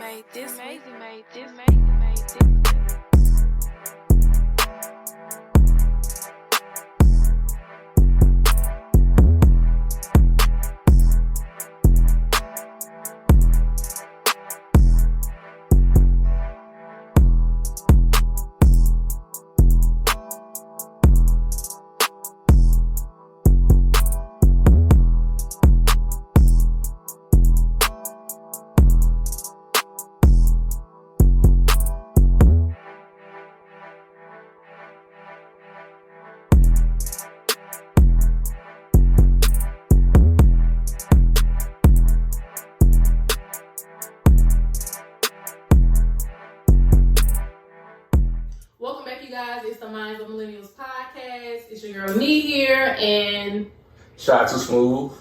made this. Welcome back, you guys. It's the Minds of Millennials podcast. It's your girl Me here, and Shot to Smooth.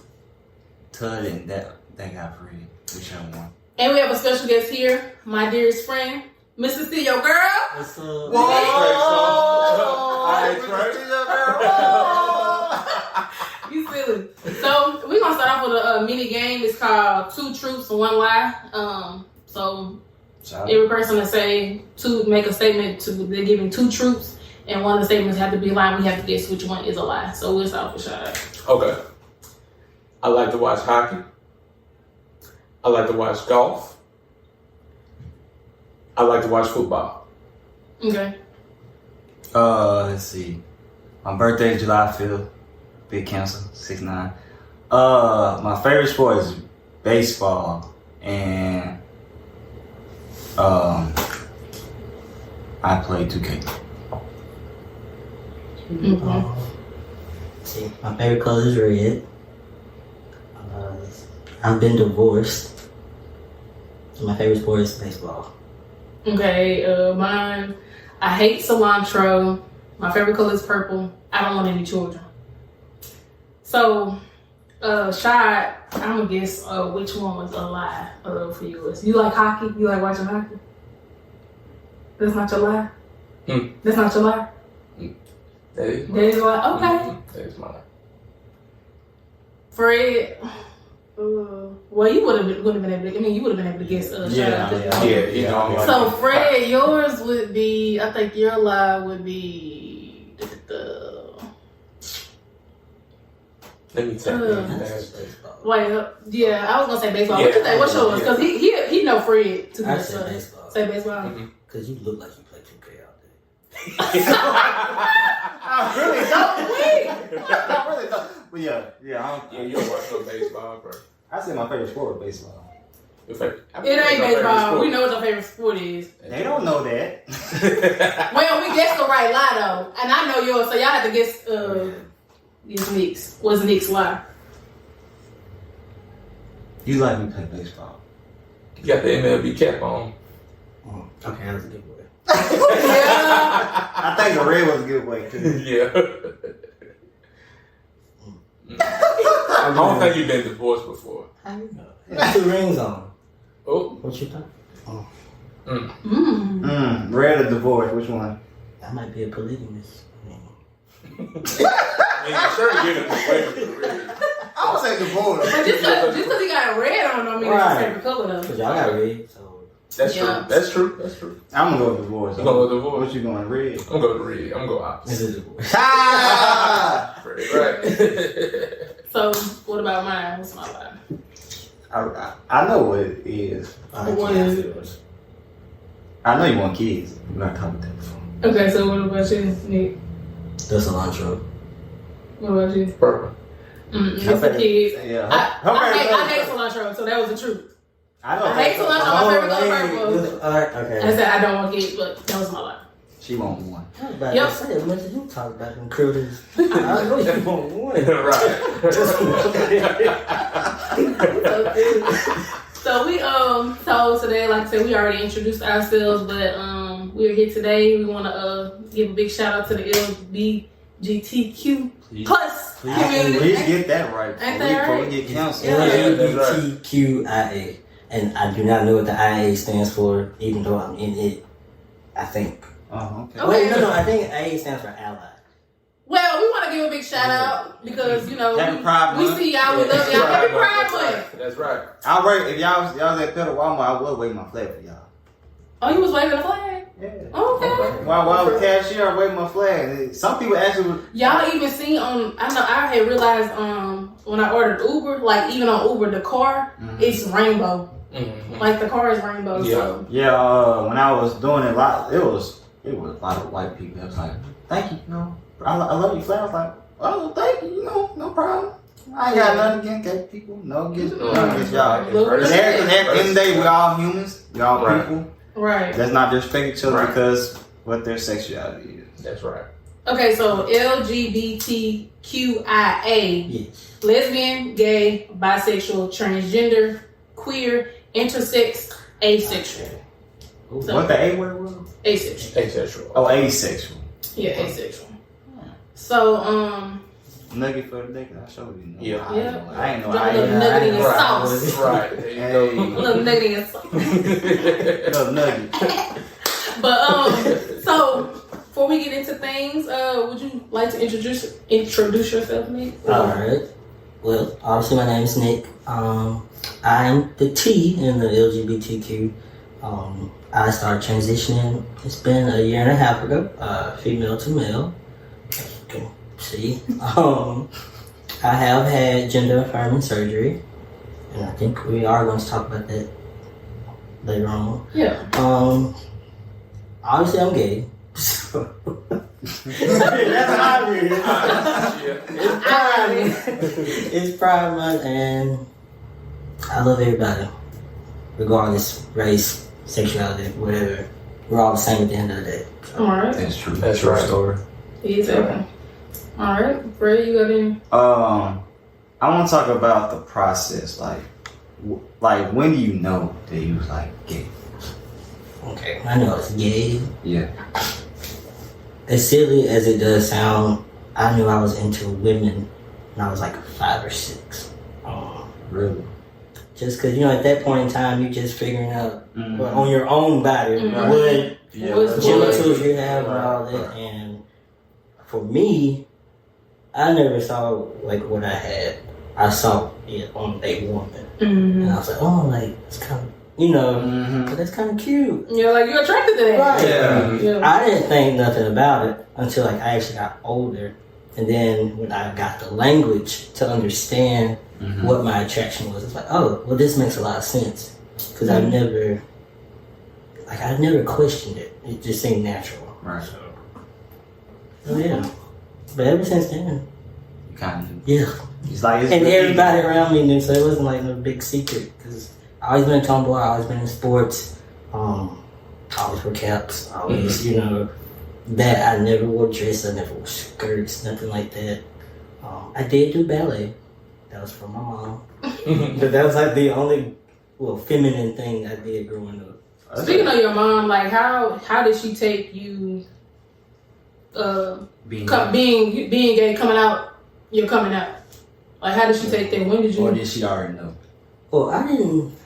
Tud and that got pretty. Whichever one. And we have a special guest here, my dearest friend, Mrs. Theo Girl. What's up? You silly. So we're gonna start off with a mini game. It's called Two Truths and One Lie. Every person to make a statement they're giving two truths, and one of the statements have to be a lie. We have to guess which one is a lie. So we'll start with shoutout. Okay. I like to watch hockey. I like to watch golf. I like to watch football. Okay. Let's see. My birthday is July 5th. Big Cancer, 6'9". My favorite sport is baseball, and I play 2K. See, my favorite color is red. I've been divorced. My favorite sport is baseball. Okay, mine, I hate cilantro. My favorite color is purple. I don't want any children. So, Shad, I'm gonna guess which one was a lie for yours. You like hockey? You like watching hockey? That's not your lie? That's not your lie? That is That is a lie? Okay. That is mine. Fred, well, you would have been able to, you would have been able to guess Shad. Yeah. So, Fred, yours would be, I think your lie would be Let me tell Wait, yeah, I was gonna say baseball. Yeah. What's yours? Because he know Fred too I much. say baseball. Say baseball. Because you look like you play 2K all day. I really Don't I really don't. But yeah, you don't watch no baseball, bro. I say my favorite sport is baseball. It ain't baseball. We know what your favorite sport is. They don't know that. Well, we guessed the right lie though, and I know yours, so y'all have to guess. Guess Nixk. What's Nixk's lie? You like me play baseball. You got the MLB cap on. Okay, that's a good way. Yeah. I think the red was a good way too. Yeah. I don't think you've been divorced before. How you know? There's 2 rings on. Oh. What you think? Red or divorce? Which one? That might be a polygamist. I'm sure you're giving away with the red. I would say divorce. But just because he got red on, don't mean it's his favorite color though. Because y'all got red, so. That's true. I'm gonna go with divorce. You gonna go with divorce? What you going, red? I'm gonna go with red. I'm gonna go opposite. This is divorce. Right. So, what about mine? What's my lie? I know what it is. What is it? I know you want kids. We gotta talk about that before. Okay, so what about you, Nick? The cilantro. What about you? Purple. It's the kids. Yeah. I hate cilantro, so that was the truth. I hate cilantro. My favorite color purple. Okay. I said I don't want kids, but that was my lie. She want one. I was about Yep. to say, as much as you talk about them critters, I know you want one. Right. So so today, like I said, we already introduced ourselves, but we're here today. We want to give a big shout out to the LBGTQ plus community. Please get that right before we get canceled. LGBTQIA. And I do not know what the IA stands for, even though I'm in it, I think. Oh, okay. Okay. Wait, no, I think A stands for ally. Well, we want to give a big shout out because, you know, Happy Pride we Month. see y'all. We love y'all. Happy Pride Month. That's right. I'll wait if y'all was at Pedal Walmart. I would wave my flag for y'all. Oh, you was waving the flag? Yeah. Okay. While I was cashier, I waved my flag. Some people actually. Y'all even see on, I know I had realized when I ordered Uber, like even on Uber, the car, it's rainbow. Mm-hmm. Like the car is rainbow. Yeah. So. Yeah, when I was doing it, it was a lot of white people. I was like, thank you, I love your flag. I was like, oh, thank you, no problem. I ain't got nothing against gay people, no against y'all. At the end of the day, we're all humans, we're all people. Right. Let's not disrespect each other because what their sexuality is. That's right. Okay, so LGBTQIA, lesbian, gay, bisexual, transgender, queer, intersex, asexual. So, what the A word was? Asexual. Asexual. Oh, asexual. Yeah, asexual. So, nugget for the day, I showed you. Yeah. I ain't know. Drop a little nugget in your sauce. Right. There you go. A little nugget in your sauce. Little nugget. But so before we get into things, would you like to introduce yourself, Nick? All right. Well, obviously my name is Nick. I'm the T in the LGBTQ. I started transitioning. It's been a year and a half ago. Female to male. Okay. See, I have had gender affirming surgery, and I think we are going to talk about that later on. Yeah. Obviously, I'm gay. So that's obvious. It's Pride Month, and I love everybody, regardless race, sexuality, whatever. We're all the same at the end of the day. All right. That's true. That's right. Story. Exactly. All right, Fred, you got in. I want to talk about the process. Like when do you know that you was like gay? Okay, I know it's gay. Yeah. As silly as it does sound, I knew I was into women when I was like 5 or 6. Really? Just because, at that point in time, you're just figuring out on your own body what genitals you have and all that. And for me, I never saw like what I had. I saw it on day one. And I was like, oh, like, it's kind of, but that's kind of cute. Yeah, like you're attracted to that. Right. Yeah. I didn't think nothing about it until like I actually got older. And then when I got the language to understand what my attraction was, it's like, oh, well, this makes a lot of sense. Because I never questioned it. It just seemed natural. Right. So yeah. But ever since then, You kind of. yeah. It's like And everybody around me knew, so it wasn't like no big secret. Because I always been a tomboy, I always been in sports, always wore caps, always, that I never wore dresses, I never wore skirts, nothing like that. I did do ballet. That was from my mom. But that was like the only, feminine thing I did growing up. Speaking of your mom, like how did she take you being gay, coming out? You're coming out. Like how did she take that? When did you? Or did she already know? Well, I didn't.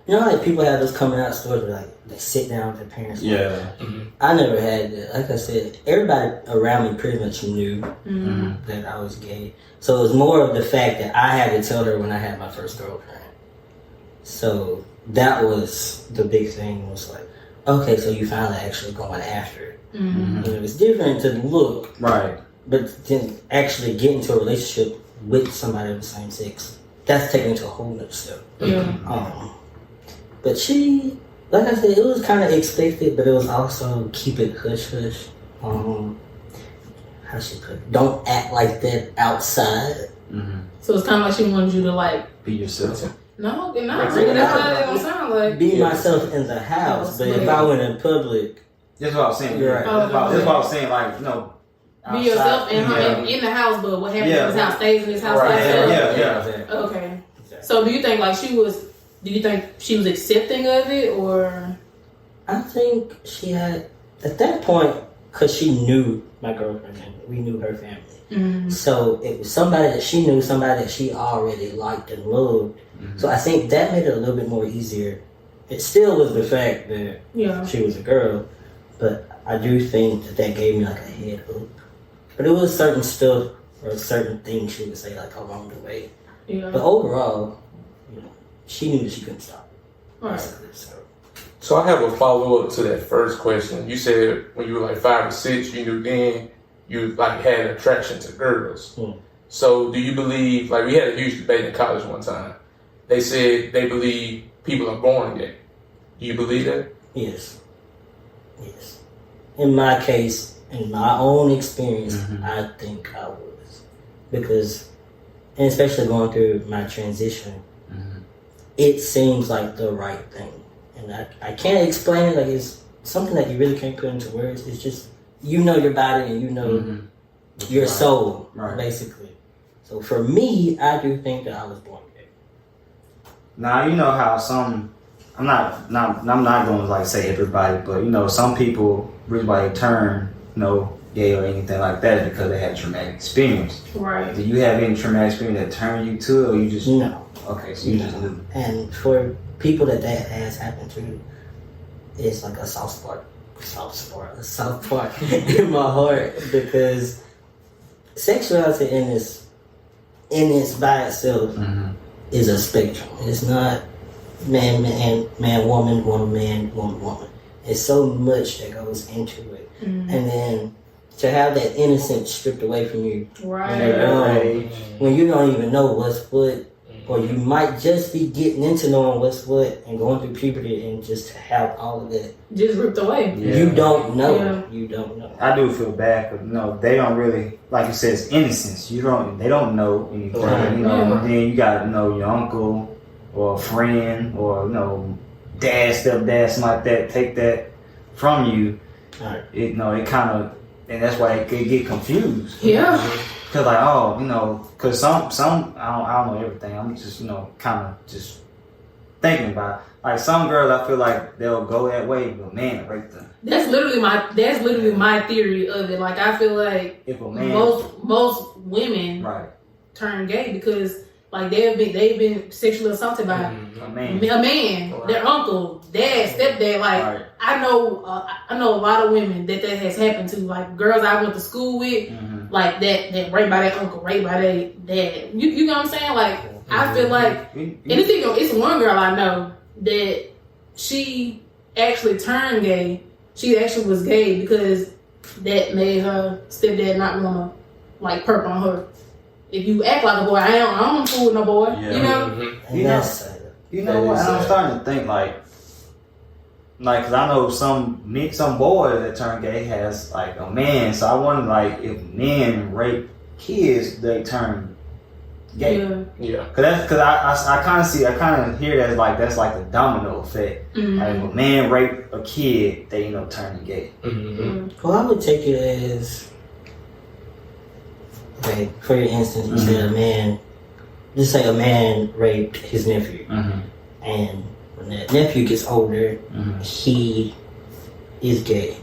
Like people have those coming out stories where like they sit down with their parents. Yeah. I never had that. Like I said, everybody around me pretty much knew that I was gay. So it was more of the fact that I had to tell her when I had my first girlfriend. So that was the big thing. Was like, okay, so you finally actually going after it. It was different to look, right? But then actually get into a relationship with somebody of the same sex, that's taken to a whole nother step. Yeah. But she, like I said, it was kind of expected, but it was also keep it hush hush. How she put it? Don't act like that outside. So it's kind of like she wanted you to like be yourself. No, not really. That's what it don't sound like. Be myself in the house, but if I went in public, that's what I was saying. Right. That's what I was saying. Like, be yourself in the house, but what happens in this house stays in this house. Right. Yeah. Okay. So do you think like she was? Do you think she was accepting of it, or? I think she had at that point because she knew my girlfriend and we knew her family. So it was somebody that she knew, somebody that she already liked and loved. So I think that made it a little bit more easier. It still was the fact that she was a girl, but I do think that gave me like a head up. But it was certain stuff or certain things she would say like along the way. Yeah. But overall, you know, she knew that she couldn't stop it. Right. Basically, So I have a follow-up to that first question. You said when you were like 5 or 6, you knew then you like had an attraction to girls. So do you believe, like we had a huge debate in college one time. They said they believe people are born gay. Do you believe that? Yes. Yes. In my case, in my own experience, I think I was. Because, and especially going through my transition, it seems like the right thing. And I can't explain it, like it's something that you really can't put into words. It's just, you know your body and you know your soul, basically. So for me, I do think that I was born gay. Now, you know how some, I'm not going to like say everybody, but you know, some people really turn, you know, gay or anything like that because they had a traumatic experience. Right. Do you have any traumatic experience that turned you to it, or you just... No. Okay, so you just knew. And for people that has happened to, it's like a soft spot in my heart, because sexuality in this by itself is a spectrum. It's not man, woman, woman. It's so much that goes into it, and then to have that innocence stripped away from you, when you don't even know what's what. Or you might just be getting into knowing what's what and going through puberty, and just to have all of that just ripped away. You don't know. Yeah. You don't know. I do feel bad because, you know, they don't really, like you said, it's innocence. They don't know anything. You know, and then you got, you know, your uncle or a friend or, you know, dad, stepdad, something like that, take that from you. Right. It kind of, and that's why it could get confused. Yeah. Cause like, oh, you know, cause some I don't know everything. I'm just, you know, kind of just thinking about it. Like some girls, I feel like they'll go that way, but man, right there. That's literally my theory of it. Like I feel like if a man, most women turn gay because like they've been sexually assaulted by a man, their uncle, dad, stepdad. Like I know a lot of women that has happened to. Like girls I went to school with. Like that raped by their uncle, raped by their dad. You know what I'm saying? Like I feel like anything. It's one girl I know that she actually turned gay. She actually was gay because that made her stepdad not wanna like perp on her. If you act like a boy, I'm cool with no boy. You know. You know what? I'm starting to think like, cause I know some boy that turned gay has like a man, so I wonder like if men rape kids, they turn gay. Yeah. Cause I kind of hear that as like that's like the domino effect. Like if a man rape a kid, they end up turning gay. Well, I would take it as, okay, for your instance, you said a man. Just say a man raped his nephew, and when that nephew gets older, he is gay.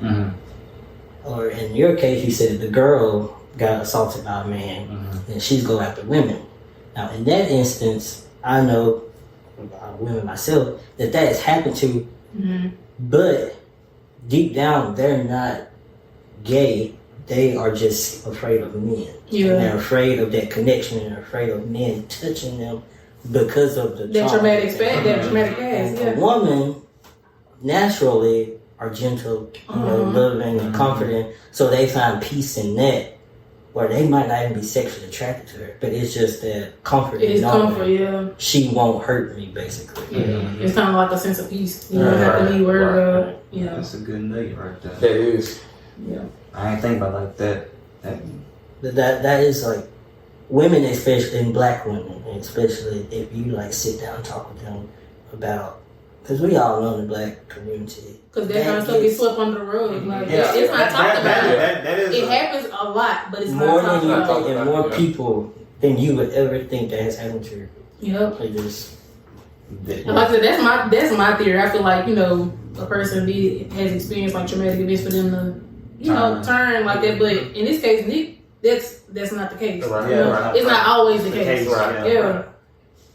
Or in your case, you said the girl got assaulted by a man, and she's going after women. Now, in that instance, I know about women myself that has happened to, but deep down, they're not gay. They are just afraid of men. And they're afraid of that connection, and they're afraid of men touching them because of the traumatic past. A woman naturally are gentle, you know, loving and comforting, so they find peace in that, where they might not even be sexually attracted to her, but it's just that comfort. It is comfort, she won't hurt me, basically. It's kind of like a sense of peace. You don't have to be worried about. That's a good nugget right there. That is. Yeah. I ain't think about it like that. That is like women, especially in black women, especially if you like sit down and talk with them about, because we all know in the black community. Because that kind of stuff gets swept under the rug. Like it's not talked about. It happens a lot, but it's more not talked about. And more people than you would ever think that has happened to you. Yep. Like this. And like I said, that's my theory. I feel like, you know, a person has experienced like traumatic events for them to, you know, turn like that. But in this case, Nick, that's not the case. Right. You know? It's not always the case. Right.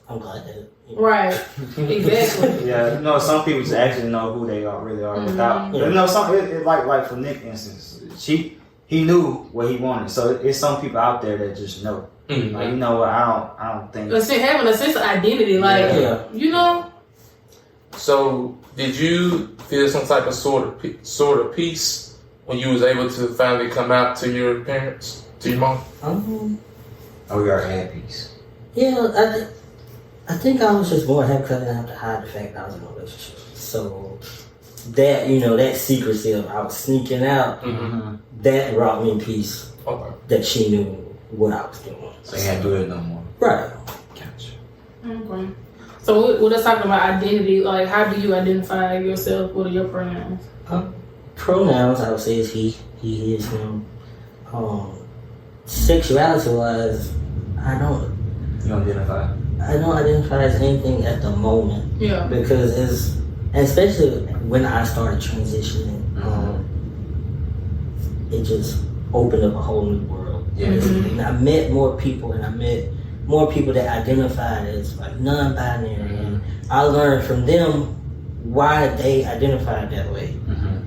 I'm glad that. Right. Exactly. Yeah. You know, some people actually know who they really are without. You know, some like for Nick's instance, he knew what he wanted. So it's some people out there that just know. Mhm. Like, you know what? I don't think. Having a sense of identity, like you know. So, did you feel some type of sort of peace when you was able to finally come out to your parents, to your mom? Oh, we are at peace. Yeah, I think I was just more happy because I didn't have to hide the fact that I was in a relationship. So that, that secrecy of I was sneaking out, that brought me peace. Okay. That she knew what I was doing. So you can't do it no more. Right. Gotcha. Okay. So we're just talking about identity. Like, how do you identify yourself? What are your pronouns? Pronouns, I would say, is he, his, him. Sexuality-wise, I don't identify as anything at the moment. Yeah. Because especially when I started transitioning, it just opened up a whole new world. Yeah. And I met more people, and I met more people that identified as like non-binary, and I learned from them why they identified that way.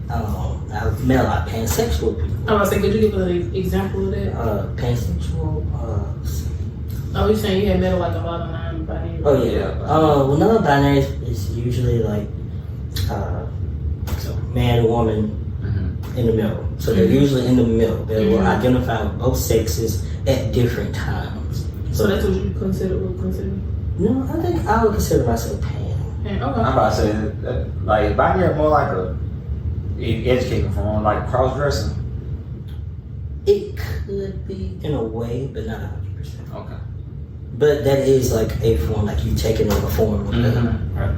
I met a lot of pansexual people. I was like, could you give an example of that? Pansexual. Oh, you're saying you had met like a lot of non-binary? Oh yeah. Well, non-binary is usually like man and woman in the middle. So they're usually in the middle. They will identify with both sexes at different times. So that's what you consider? No, I think I would consider myself pan. Yeah, okay. I'm about to say that, like, binary more like educating from like cross-dressing. It could be in a way, but not 100%. Okay. But that is like a form, like you taking on a form of that. Right.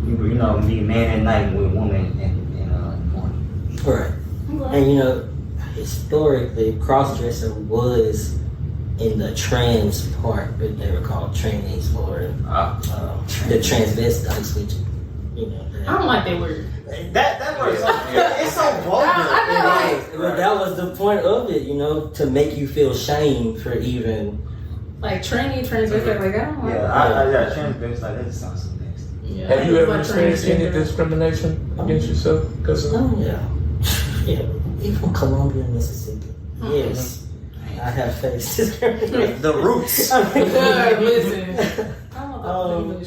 You know, be man at night with woman in the morning. Right. Okay. And historically, cross-dressing was in the trans part, but they were called trannies or the transvestites, which, I don't like that word. That word, it's so vulgar. But that was the point of it, to make you feel shame for even. Like transvestite, like I don't like Yeah, transvestite, like that just sounds so nasty. Yeah, Have you ever like experienced any transgender. discrimination against yourself? Yeah, even Columbia, Mississippi. Yes, I have faced discrimination. The roots. Good, listen. I don't know.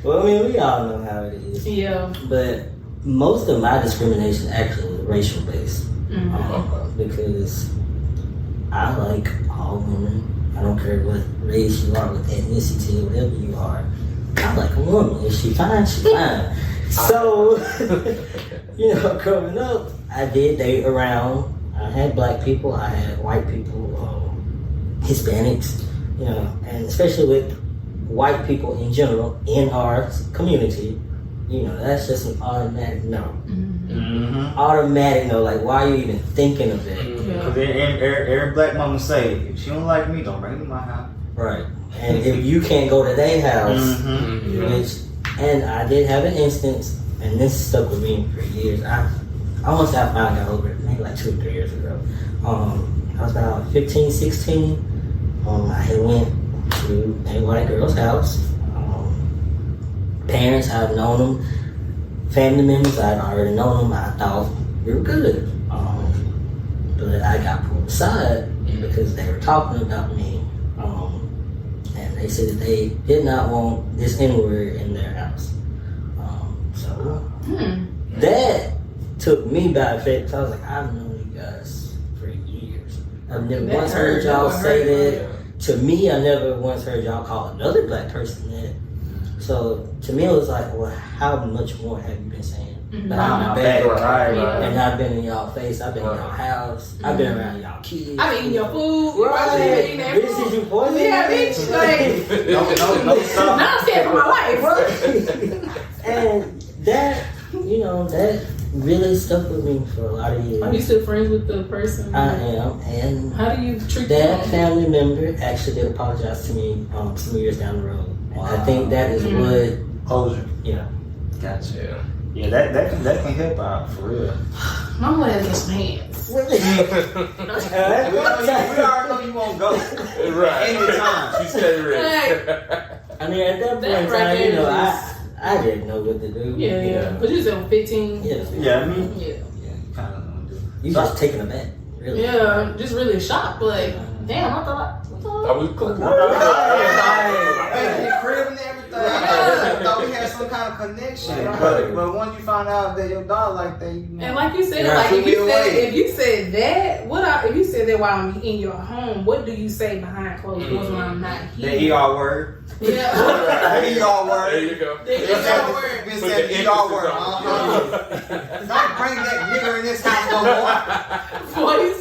Well, I mean, we all know how it is. Yeah. But most of my discrimination actually is racial based. Because I like all women. I don't care what race you are, what ethnicity, whatever you are. I like a woman. If she fine, she fine. So, growing up, I did date around. I had black people, I had white people, Hispanics, and especially with white people in general in our community, that's just an automatic no. Automatic no, like why are you even thinking of that? Because every black mama say, if she don't like me, don't bring her to my house. Right. And if you can't go to their house, and I did have an instance, and this stuck with me for years. I almost got over it, maybe like 2 or 3 years ago. I was about 15, 16. I had went to a white girl's house. Parents, I've known them. Family members, I'd already known them. I thought we were good. But I got pulled aside because they were talking about me. And they said that they did not want this N-word in their house. That took me by effect. I was like, I've known you guys for years. I've never once heard y'all say that. To me, I never once heard y'all call another black person that. So to me, it was like, well, how much more have you been saying behind my back? And I've been in y'all face. I've been in y'all house. I've been around y'all kids. I've been eating your food. Right. Bitch, did you poison me? Yeah, bitch. Like, No, stop. now I'm scared for my life. Right. And that, that really stuck with me for a lot of years. Are you still friends with the person? I am, and how do you treat that them? family member actually did apologize to me some years down the road. And I think that is what Closure. Yeah. Gotcha. Yeah, that can help out for real. Mama has his pants. We already know you won't go. Right. Anytime. She stay ready. Like, I mean, at that point in That right time, there I didn't know what to do. Yeah. But you said 15. Yeah. Yeah, I mean, Yeah. kind of know what to do. You just taking a back. Really. Yeah, just really shocked. Like, damn, I thought. That was cool. In the crib and everything. Yeah. I thought we had some kind of connection. But once you find out that your dog like that, you know. And like you said, Yeah, like took me away. if you said that, if you said that while I'm in your home, what do you say behind closed doors when I'm not here? The ER word. Yeah. The ER word. There you go. The ER word. Been Put said the ER emphasis word. on Don't bring that nigger in this house no more. Voice.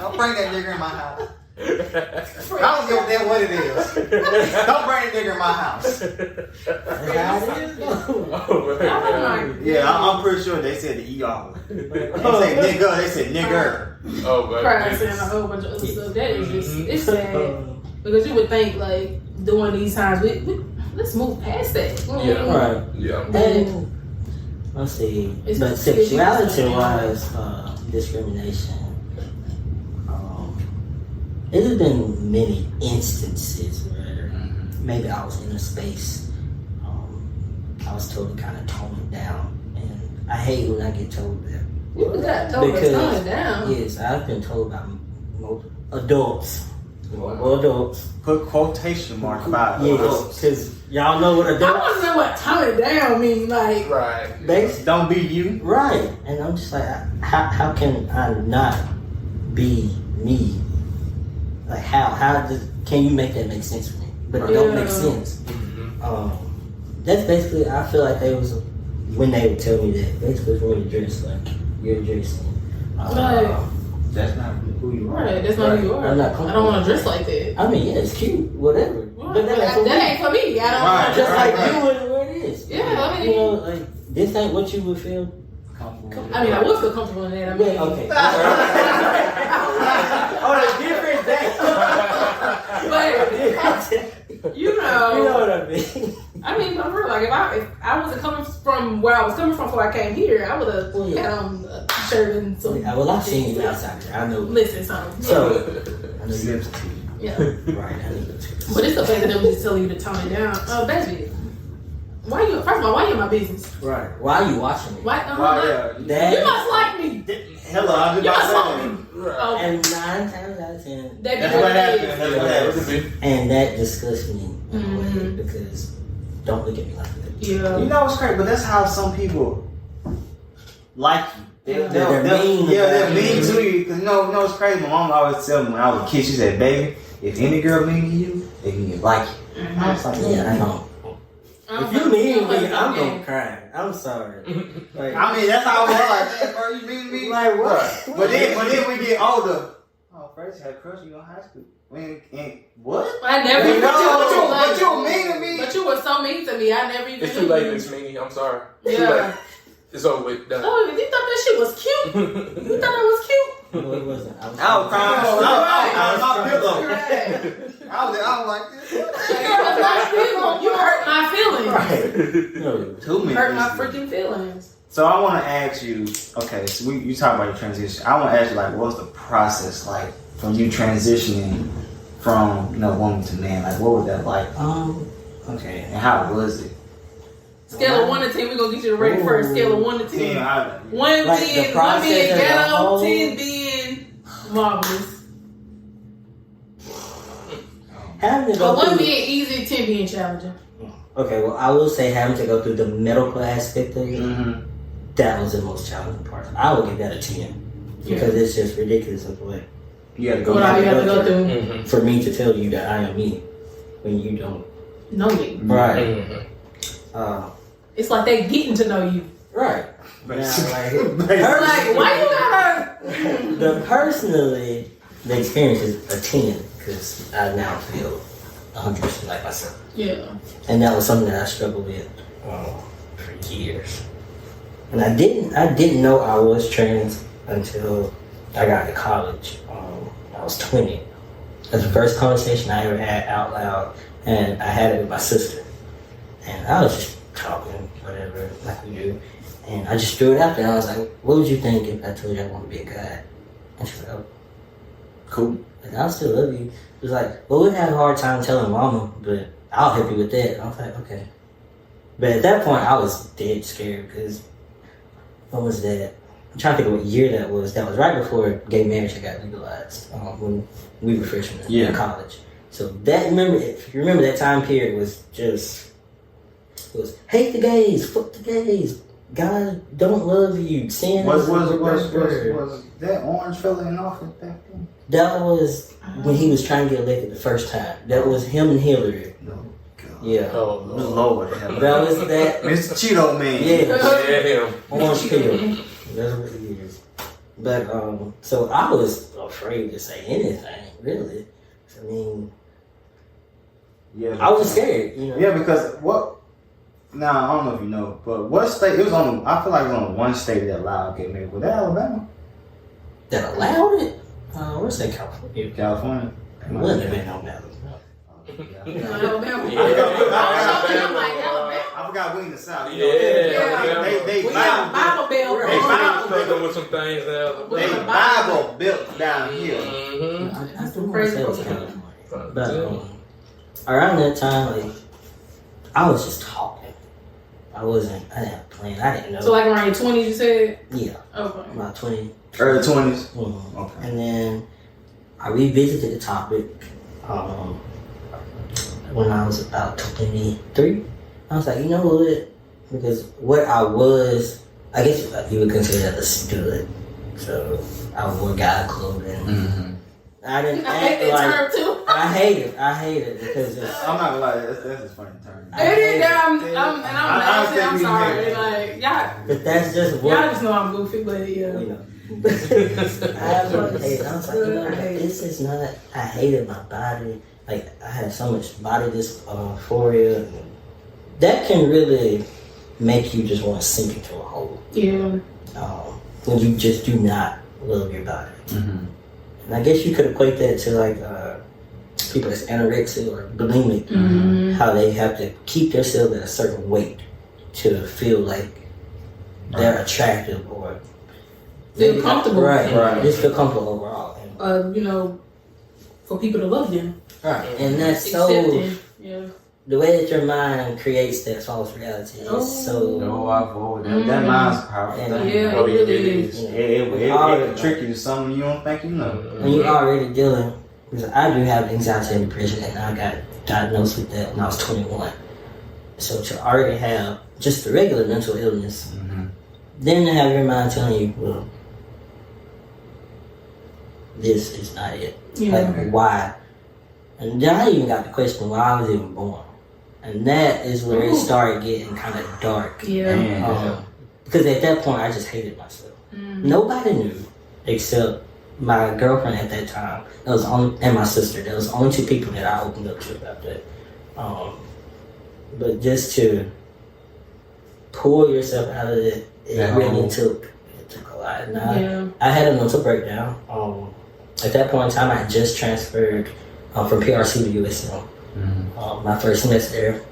Don't bring that nigger in my house. I don't give a damn what it is. Don't bring that nigger in my house. That's how it is. Oh, man. Yeah, I'm pretty sure they said the ER word. They say nigga, they said nigger. Oh, my Crying, saying a goodness. whole bunch of other stuff. That is just, it's sad. Because you would think, like, during these times, let's move past that. Yeah. Right. Yeah. And let's see. It's- But sexuality wise, discrimination. It has been many instances where maybe I was in a space, I was told to kind of tone it down, and I hate when I get told that. You got told to tone it down. Yes, I've been told by most adults, more adults. Put quotation marks by Yes, adults. because y'all know what I want to adults. know what tone it down mean. Like, Right. Basically, Don't be you. right, and I'm just like, how can I not be me? Like can you make that make sense for me? But it don't make sense. That's basically, I feel like they was, when they would tell me that, basically for me to dress like you're dressing. Right. That's not who you are. Right, that's not who you are. I'm not I don't want to dress like that. I mean, yeah, it's cute, whatever. Right. But that ain't for me. ain't for me. I don't Right, want Just like right. you and where it is. Yeah, I mean, You know, like, this ain't what you would feel. I mean, I would feel comfortable in that. I mean, Yeah, okay. On a different day. but you know, You know what I mean? I mean, I'm real. Like, if I wasn't coming from where I was coming from before I came here, I would have Well, yeah. had on a t-shirt and some. Yeah, well, I've seen you outside there. I know. Listen, so I know you yeah. right. I know you But it's the fact that them just telling you to tone it down. Baby, why you? First of all, why you in my business? Right. Why are you watching me? Why? Wow, yeah. That, You must like me. Hello, I'm You just must about like to say me. Right. Oh, and 9 times out of 10, That's what happened. That's what Yeah, happened. and that disgusts me in a way Mhm. because don't look at me like that. yeah. You know what's crazy? But that's how some people like you. Yeah. They're mean Yeah, they're about mean you. to you. Because you know what's crazy? My mom always tell me when I was a kid, she said, baby, if any girl mean to you, they can like you. I was like, Yeah, I know. If you mean me, I'm gonna cry. I'm sorry. Like, I mean, that's how I was like, hey, bro, you mean to me? like what? But then we get older. Oh, first you had a crush on you in high school. And what? I never You even know, like but you mean to me. But you were so mean to me. I never even. It's too late, Miss Meanie. I'm sorry. It's too Yeah. late. It's over with. Done. Oh, you thought that shit was cute? You thought that was cute? No, it wasn't. I was crying. I was my pillow. Right. I was like this. You hurt my feelings. Right. No. Too many. Hurt my instances. freaking feelings. So I want to ask you. Okay, so you talk about your transition. I want to ask you, like, what's the process like from you transitioning from woman to man? Like, what was that like, Okay. and how was it? Scale of 1 to 10, we're gonna get you to rate first. Scale of 1 to 10. Damn, 1 Like the being process as a ghetto, whole? 10 being marvelous. Having to But go 1 through. being easy, 10 being challenging. Okay, well, I will say having to go through the medical aspect of it, Mm-hmm. that was the most challenging part. I would give that a 10 because it's just ridiculous of what You had to go. What all you have to go through. through. Mm-hmm. For me to tell you that I am me when you don't. Know me. Right. Mm-hmm. It's like they getting to know you. Right. Now, Like, why you gotta? personally, the experience is a 10 because I now feel 100% like myself. Yeah. And that was something that I struggled with for years. And I didn't know I was trans until I got to college. I was 20. That's the first conversation I ever had out loud, and I had it with my sister. And I was just talking, whatever, like we do. And I just threw it out there. I was like, what would you think if I told you I want to be a guy? And she was like, oh, cool. Like, I still love you. She was like, well, we'd have a hard time telling mama, but I'll help you with that. I was like, okay. But at that point, I was dead scared because what was that? I'm trying to think of what year that was. That was right before gay marriage got legalized when we were freshmen in college. So that if you remember that time period was hate the gays, fuck the gays, God don't love you, sin. Was that orange fella in office back then? That was when he was trying to get elected the first time. That was him and Hillary. No, God. Yeah. Oh Lord. That was that. Mr. Cheeto Man. Yeah. him. Orange peel. That's what he is. But so I was afraid to say anything, really. I mean, Yeah, I was scared, you know. Yeah, because what? Now I don't know if you know, but what state? It was on. I feel like it was on one state that allowed gay marriage. Was that Alabama? That allowed it? Where's that California? California. It wouldn't have been no matter. Alabama. I forgot we in the South. They Bible Belt. struggling with some things now. They Bible built down here. I still want to say it was California. But around that time, like, I was just talking. I didn't have a plan. I didn't know. So like around your 20s, you said? Yeah. Okay. About 20. Early 20s. Mm-hmm. Okay. And then I revisited the topic when I was about 23. I was like, you know what? Because what I was, I guess you would consider that a stud. So I wore guy clothing. Mm-hmm. I didn't I hate act that like. term too. I hate it because it's. I'm not gonna lie, that's a funny term. It is. I'm sorry. Like y'all, But that's just what. y'all just know I'm goofy, but yeah. You know. I was like, you know, this is not. I hated my body. Like I had so much body dysphoria. That can really make you just want to sink into a hole. Yeah. When you just do not love your body. Mm-hmm. And I guess you could equate that to like people that's anorexic or bulimic, how they have to keep themselves at a certain weight to feel like they're attractive or feel comfortable. Right. Just feel comfortable overall. And, for people to love them. right. And that's so. Yeah. The way that your mind creates that false reality is so. No, I vote. That mind's powerful. And, Yeah, Oh, it yeah, really it is. is. It can trick you to something you don't think you know. When you're already dealing, because I do have anxiety and depression, and I got diagnosed with that when I was 21. So to already have just the regular mental illness, then to have your mind telling you, well, this is not it. Yeah. Like, why? And then I even got the question why I was even born. And that is where it started getting kind of dark. Yeah. Because at that point, I just hated myself. Nobody knew except my girlfriend at that time. And my sister. That was the only two people that I opened up to about that. But just to pull yourself out of it, it really took a lot. And I had a mental breakdown. At that point in time, I had just transferred from PRC to USM. My first semester,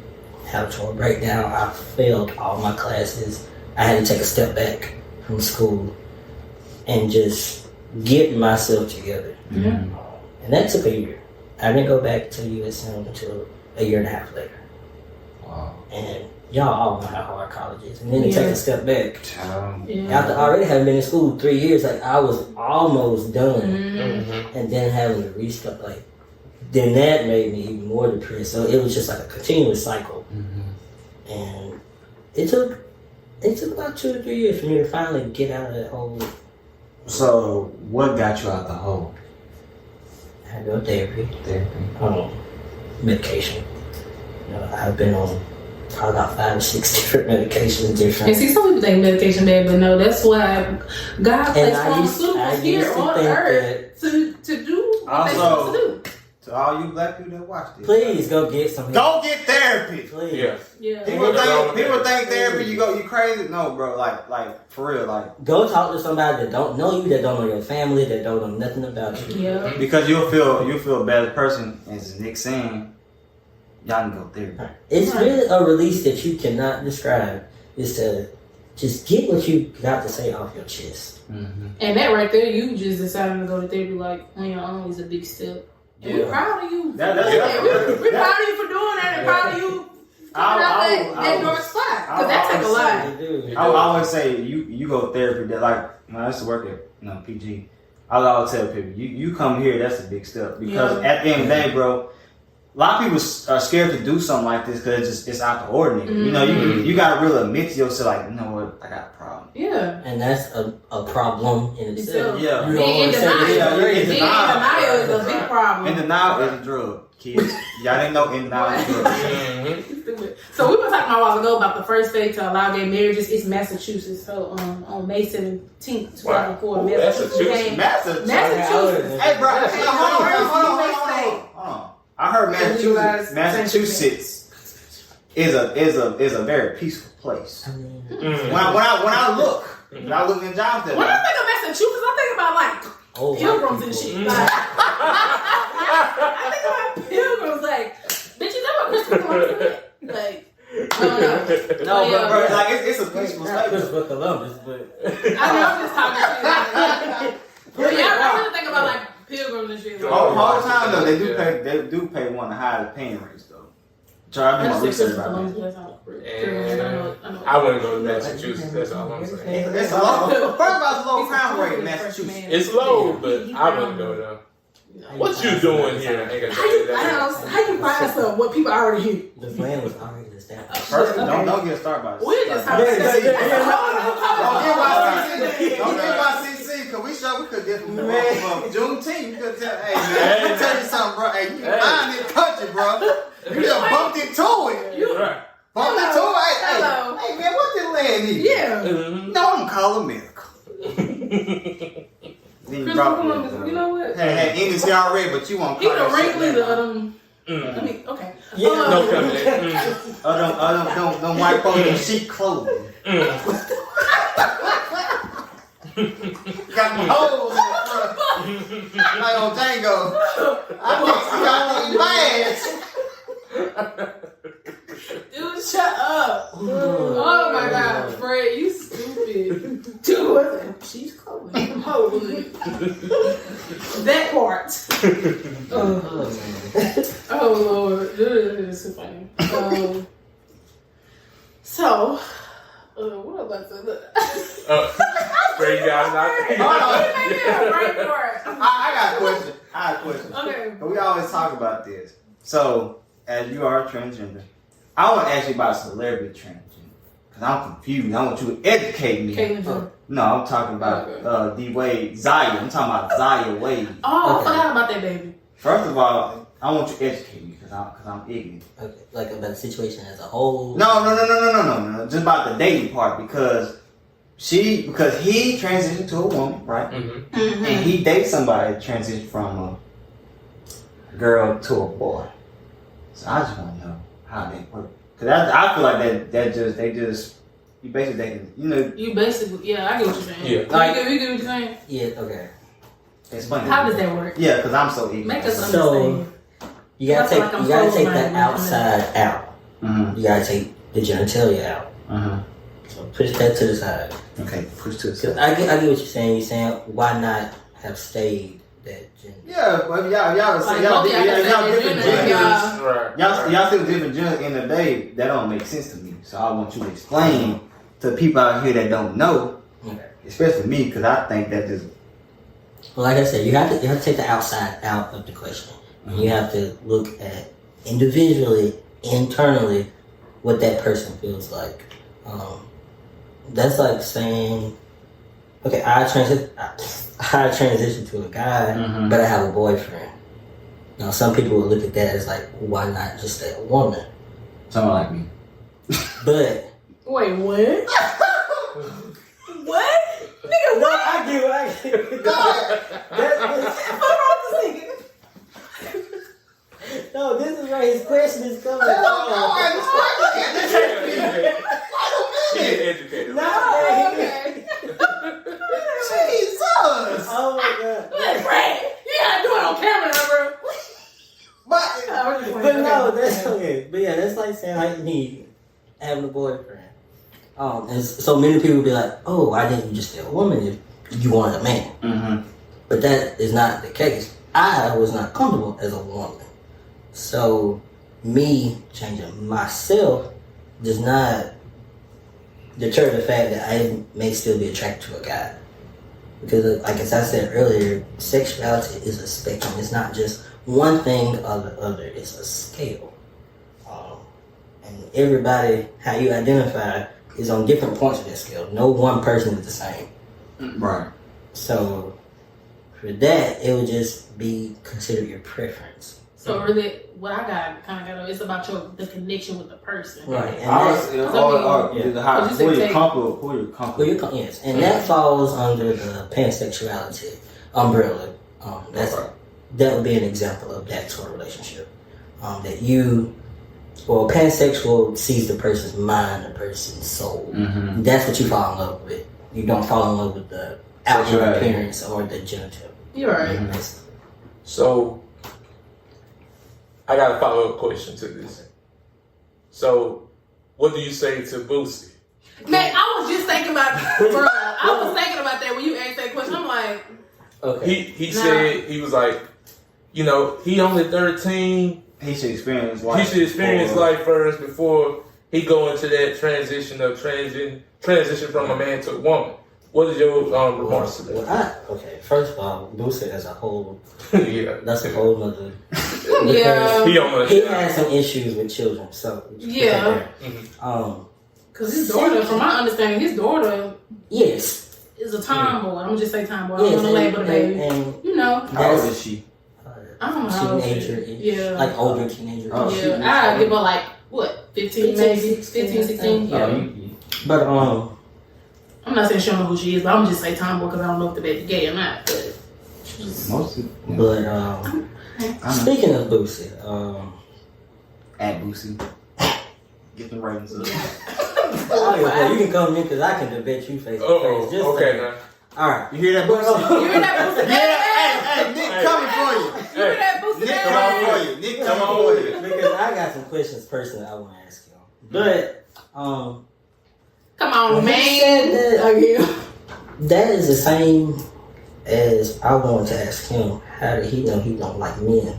had a total breakdown. I failed all my classes. I had to take a step back from school and just get myself together. And that took a year. I didn't go back to USM until a year and a half later. Wow. And y'all all know how hard college is. And then to take a step back. Yeah. After already having been in school 3 years, like I was almost done. And then having to restart, like, then that made me even more depressed. So it was just like a continuous cycle. And it took about 2 or 3 years for me to finally get out of that hole. So, what got you out the hole? I had to go to therapy. Medication. You know, I've been on probably about 5 or 6 different medications. And see, some people think medication bad, but no, that's why God placed pharmaceuticals here on earth to do what they're supposed to do. To all you black people that watch this, please go get some. Go get therapy. Please. Yeah. People think therapy. You crazy? No, bro. Like for real. Like go talk to somebody that don't know you, that don't know your family, that don't know nothing about you. Yeah. Because you'll feel a better person. As Nick saying, y'all can go therapy. It's really a release that you cannot describe. Is to just get what you got to say off your chest. And that right there, you just deciding to go to therapy like on your own is a big step. And we're proud of you. We're proud of you for doing that, and proud of you that dark spot. Because that take a lot. I would always say you go therapy. That like when I used to work at PG, I would always tell people you come here. That's a big step because at the end of the day, bro. A lot of people are scared to do something like this because it's out the ordinary. Mm-hmm. You know, you gotta really admit to yourself, like, you know what, I got a problem. Yeah. And that's a problem in itself. Yeah. In denial is a big problem. In denial is a drug, kids. Y'all didn't know in denial is a drug. So we were talking a while ago about the first state to allow gay marriages. It's Massachusetts. So on May 17th, 2004, Massachusetts. Hey, bro, hold on. I heard Massachusetts is a very peaceful place. When I look in Jonathan. When I think of Massachusetts, I think about like pilgrims and shit. Like, I think about pilgrims, like bitches. That's what Christmas comes like. No, but like it's a peaceful state. Christopher Columbus, but I know I'm just talking shit. But yeah, I really think about like pilgrims and shit. All the time though, they do pay one of the highest paying rates though. Try to do my research about that. I wouldn't go to Massachusetts. That's all I'm saying. It's low. First of all, it's low crime rate in Massachusetts. It's low, but I wouldn't go there. What you doing here? How you find stuff? What people already hear? the plan was already established. First, don't get started by We just talking Don't get my CC, because we sure we could get from Juneteenth. You could tell, hey man, let me tell you something, bro. Hey, you find this country, bro. You just bumped into it. Bumped into it. Hey man, what this land need? Yeah. No, I'm calling medical. You know what? Hey, English here already, but you won't call that shit. Okay. No comment. Don't white folks in sheep clothing. Got holes in the front. Like on Django. I think she got these bags. Dude, shut up. Oh my God, Fred, you stupid. Dude, she's clothing. Holy. That part. Oh Lord, this is so funny. What about that? Great guys, I got a question. Okay. But we always talk about this. So, as you are transgender, I want to ask you about celebrity transgender. Because I'm confused. I want you to educate me. No, I'm talking about D-Wade, Zaya. I'm talking about Zaya Wade. Oh, I forgot about that baby. First of all, I want you to educate me because I'm ignorant. Okay, like about the situation as a whole. No. Just about the dating part because he transitioned to a woman, right? Mm-hmm. Mm-hmm. And he dates somebody that transitioned from a girl to a boy. So I just want to know how that works. Because I feel like you basically dating, I get what you're saying. Yeah. Like, you get what you're saying? Yeah, okay. Explain. How does that work? Yeah, because I'm so ignorant. Make us understand. So, you gotta take that outside out. Mm-hmm. You gotta take the genitalia out. Mm-hmm. So push that to the side. Okay, push to the side. I get what you're saying. You're saying why not have stayed that gender? Yeah, but y'all different genders. Y'all still different genders in the day. That don't make sense to me. So I want you to explain to people out here that don't know, especially me, because I think that just. Well, like I said, you have to take the outside out of the question. Mm-hmm. You have to look at individually, internally, what that person feels like. That's like saying, okay, I transition to a guy, but I have a boyfriend. Now, some people will look at that as like, why not just stay a woman? Someone like me. But wait, what? What? Nigga, what? I get it. No, this is where his question is coming from. Educated. Okay. Jesus! Oh my God. Look, Fred, you gotta do it on camera, bro. But no, that's okay. But yeah, that's like saying like me having a boyfriend. And so many people be like, oh, why didn't you just stay a woman if you wanted a man? Mm-hmm. But that is not the case. I was not comfortable as a woman. So me changing myself does not deter the fact that I may still be attracted to a guy. Because, like as I said earlier, sexuality is a spectrum. It's not just one thing or the other. It's a scale. And everybody, how you identify, is on different points of that scale. No one person is the same. Right. So, for that, it would just be considered your preference. So really, what I got, it's about the connection with the person. Right. And Who you're comfortable. Yes, and that falls under the pansexuality umbrella. That would be an example of that sort of relationship. Pansexual sees the person's mind, the person's soul. Mm-hmm. That's what you fall in love with. You don't fall in love with the outward appearance or the genital. You're right. Mm-hmm. So, I got a follow-up question to this. So, what do you say to Boosie? Man, I was just thinking about that when you asked that question. I'm like, okay. He said, he was like, he only 13. He should experience life. He should experience life first before he go into that transition from a man to a woman. What is your remarks to that? First of all, Boosie as a whole, Yeah, that's a whole nother. yeah. He has some issues with children, so yeah. Because his daughter, from my understanding, yes, is a tomboy. I'm gonna just say tomboy. I yes, don't want to label the baby. And how old is she? I don't know how old she is. Yeah, like older teenager. I give her like what, 15 maybe, 15, 16. Yeah. But I'm not saying she don't know who she is, but I'm just say tomboy because I don't know if the baby gay or not. But speaking of Boosie, at Boosie, get the ratings up. You can come in because I can debate you face to face. Okay, now. All right, You hear that, Boosie? You hear that, Boosie? Hey, Nick coming for you. You hear that, Boosie? Nick coming for you. Nick coming for you. Because I got some questions personally I want to ask you. But come on, man. That is the same as I wanted to ask him. How did he know he don't like men?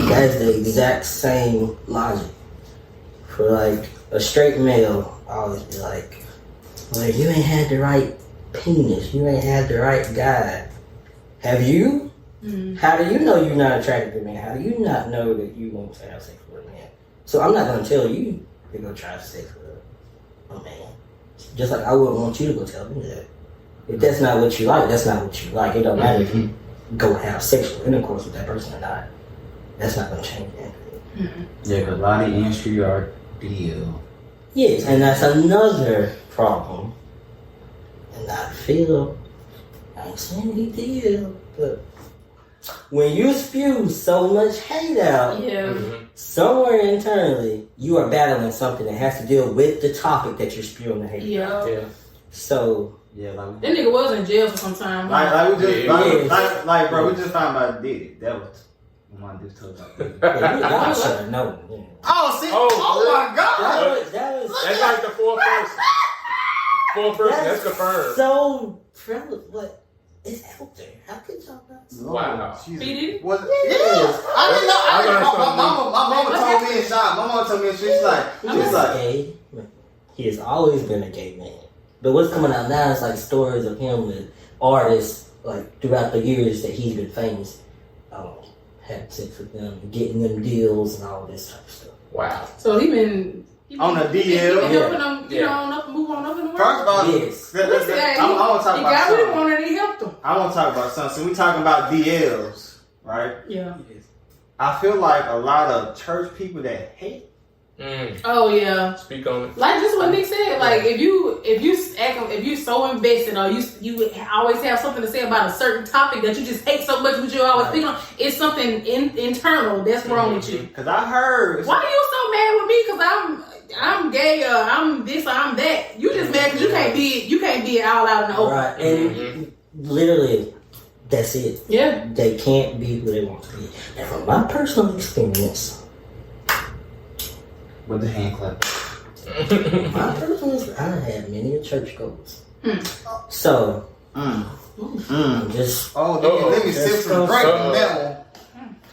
That is the exact same logic. For like a straight male, I always be like, well, you ain't had the right penis. You ain't had the right guy. Have you? Mm-hmm. How do you know you're not attracted to men? How do you not know that you want to have sex with a man? So I'm not going to tell you to go try sex with a man. Just like I wouldn't want you to go tell me that. If that's not what you like, that's not what you like. It don't matter if you go have sexual intercourse with that person or not. That's not going to change anything. Mm-hmm. Yeah, because a lot of the industry are DL. Yes, and that's another problem. And I ain't saying he did, but when you spew so much hate out, somewhere internally, you are battling something that has to deal with the topic that you're spewing the hate out. Yeah. So, that nigga was in jail for some time. Bro, we just found out he did it. That was my dude told about that. Y'all should have known. Yeah. Oh my God! That's like the fourth person. That's confirmed. So prevalent, but it's out there. How could y'all not know? Wow. He did it? Yes. I didn't know. My mama told me in shop. My mama told me she's like, gay. He has always been a gay man. But what's coming out now is like stories of him with artists like throughout the years that he's been famous. Having sex with them, getting them deals and all this type of stuff. Wow. So he been on the DL, helping them, move on up in the world. First of all, yes. I want to talk about got something. what he wanted and he helped them. I want to talk about something. So we talking about DLs, right? Yeah. I feel like a lot of church people that hate. Oh yeah. Speak on it. Like just what Nick said. Like if you so invested or you always have something to say about a certain topic that you just hate so much, but you always speak on, it's something internal that's wrong with you. Because I heard. Why are you so mad with me? Because I'm gay or I'm this or I'm that. You just mad because you can't be all out in the open. Right. And literally, that's it. Yeah. They can't be who they want to be. And from my personal experience. With the hand clap. My personal experience, I had many church goals. So, just. Let me sip some drink on that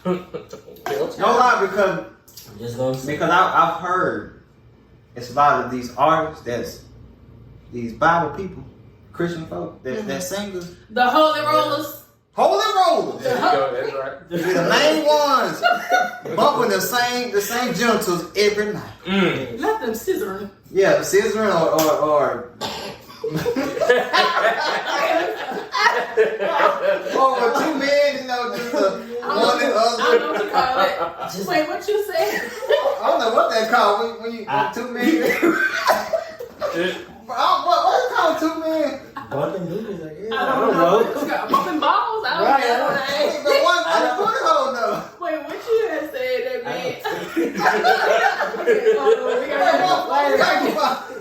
one. No lie, because I'm just gonna say. because I've heard it's a lot of these artists that's these Bible people, Christian folk, that singers, The Holy Rollers. Holy Rollers. There you go, that's right. The main ones bumping the same genitals every night. Let them scissoring. Yeah, scissoring or two men, you know, just one and I don't know other. what you call it. Wait, what you said? I don't know what that called when you two men. What you call two men? Bumping booties, I guess. I don't know. What you got bumping balls? I don't know. Hey, but one booty hole though. Wait, what you had said that meant?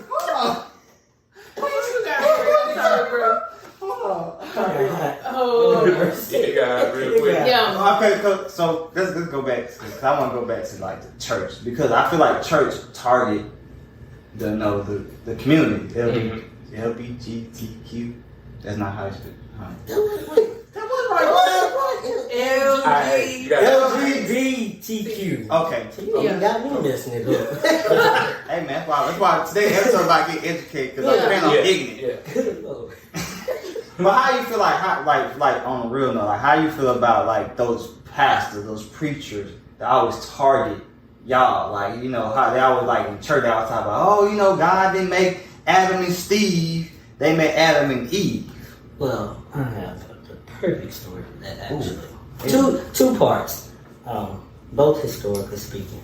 Hold on. What you got? I'm sorry, bro. Oh. Yeah, guys, real quick. Yeah. Okay, so let's go back because I want to go back to like the church because I feel like church target the community LBGTQ. That's not how you speak. LGBTQ. Okay. You got me messing it up. Hey man, that's why today's episode about getting educated because I'm on ignorant. Yeah. Good Lord. But how you feel like on a real note, like how you feel about like those pastors, those preachers that always target y'all, like, you know, how they always like in church they always talk about, oh, you know, God didn't make Adam and Steve, they made Adam and Eve. Well, I have the perfect story for that actually. Two parts, both historically speaking.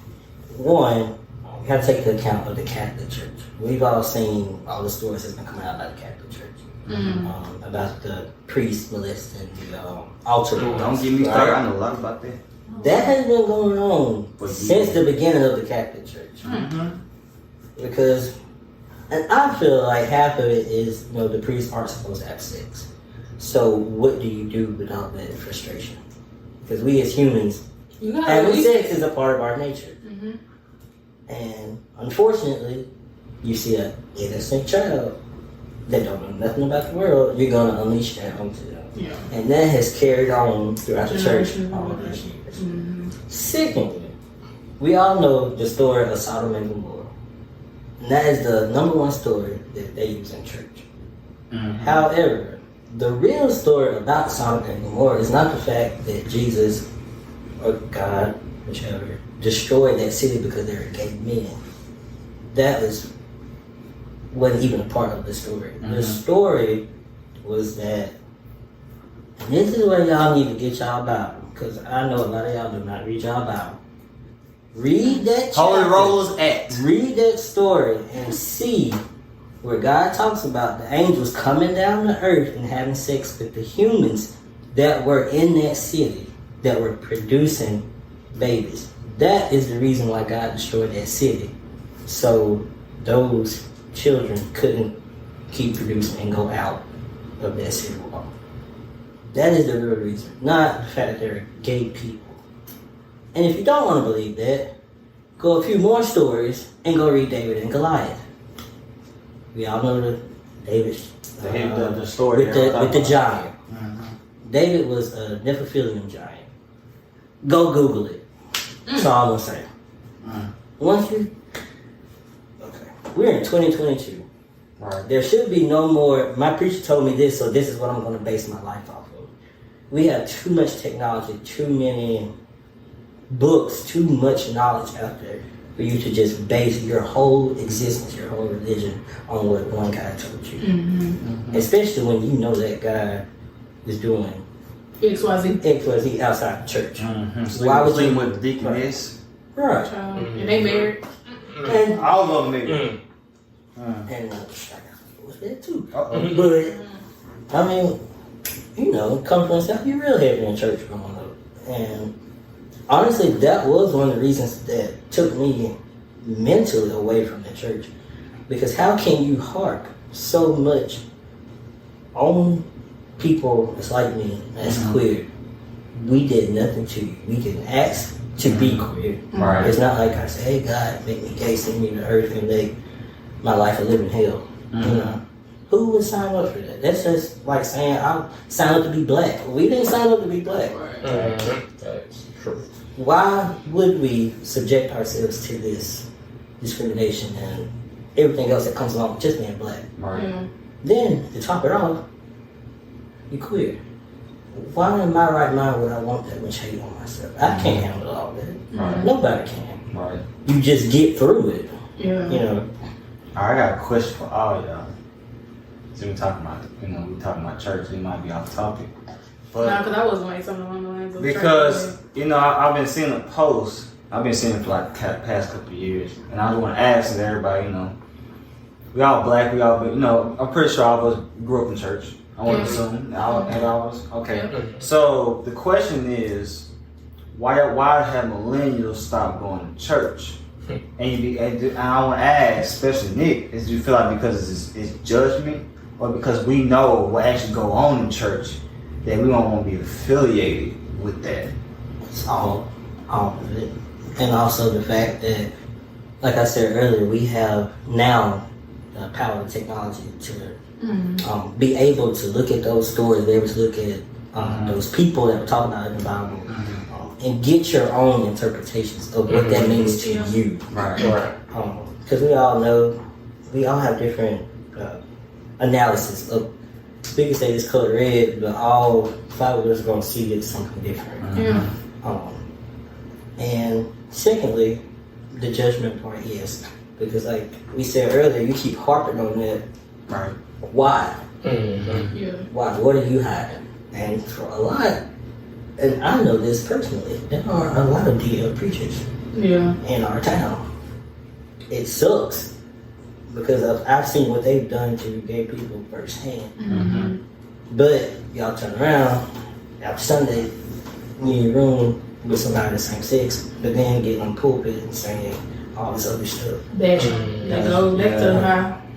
One, you have to take into account of the Catholic Church. We've all seen all the stories that's been coming out about the Catholic Church. About the priest molesting the altar boys. Don't get me started, I know a lot about that. That has been going on since the beginning of the Catholic Church. Because, and I feel like half of it is, you know, the priests aren't supposed to have sex. So what do you do without that frustration? Because we as humans, having sex is a part of our nature. And unfortunately, you see an innocent child that don't know nothing about the world, you're going to unleash that onto them. Yeah. And that has carried on throughout the church all of these years. Secondly, we all know the story of Sodom and Gomorrah. And that is the number one story that they use in church. However, the real story about Sodom and Gomorrah is not the fact that Jesus or God, whichever, destroyed that city because they were gay men. That wasn't even a part of the story. The story was that, and this is where y'all need to get y'all Bible, because I know a lot of y'all do not read y'all Bible. Read that chapter. Holy Rollers Act. Read that story and see where God talks about the angels coming down to earth and having sex with the humans that were in that city that were producing babies. That is the reason why God destroyed that city. So those children couldn't keep producing and go out of that city wall. That is the real reason, not the fact that they're gay people. And if you don't want to believe that, go a few more stories and go read David and Goliath. We all know the story with the giant. David was a Nephilium giant. Go Google it. That's all I'm saying. Once you, okay, we're in 2022. Right. There should be no more. My preacher told me this, so this is what I'm going to base my life off of. We have too much technology, too many books, too much knowledge out there for you to just base your whole existence, your whole religion on what one guy told you. Especially when you know that guy is doing XYZ outside the church. So why was he with the deaconess? Right. And they married. And all of them niggas. And was that too. But I mean, you know, come from stuff, you real heavy in church growing up. And honestly, that was one of the reasons that took me mentally away from the church. Because how can you harp so much on people that's like me, that's queer? We did nothing to you. We didn't ask to be queer. Right. It's not like I say, hey God, make me gay, send me to earth and make my life a living hell. You know? Who would sign up for that? That's just like saying I'll sign up to be black. We didn't sign up to be black. That's true. why would we subject ourselves to this discrimination and everything else that comes along with just being black? Right. Yeah. Then, to top it off, you queer. Why in my right mind would I want that much hate on myself? I can't handle all that. Right. Nobody can. Right. You just get through it. Yeah. You know. All right, I got a question for all y'all. So we talking about, we talking about church. We might be off topic, but Nah, because I wasn't like something along the lines of because church. I've been seeing a post. I've been seeing it for like the past couple of years, and I just want to ask everybody. We all black. We all, I'm pretty sure all of us grew up in church. I want to assume all of us. Okay. Yeah. So the question is, why have millennials stopped going to church? And I want to ask, especially Nick, do you feel like because it's judgment, or because we know what actually go on in church that we don't want to be affiliated with that? It's all of it. And also the fact that, like I said earlier, we have now the power of technology to be able to look at those stories, be able to look at those people that were talking about in the Bible, and get your own interpretations of what that means to you. Right. Because we all know, we all have different analysis of, we can say this color red, but all 5 of us are going to see it something different. Yeah. And secondly, the judgment part, yes. Because like we said earlier, you keep harping on that. Right. Why? Yeah. Why? What are you hiding? And for a lot, and I know this personally, there are a lot of DL preachers in our town. It sucks because I've seen what they've done to gay people firsthand. But y'all turn around after Sunday, you in your room with somebody of the same sex, but then getting on the pulpit and saying all this other stuff. That goes back to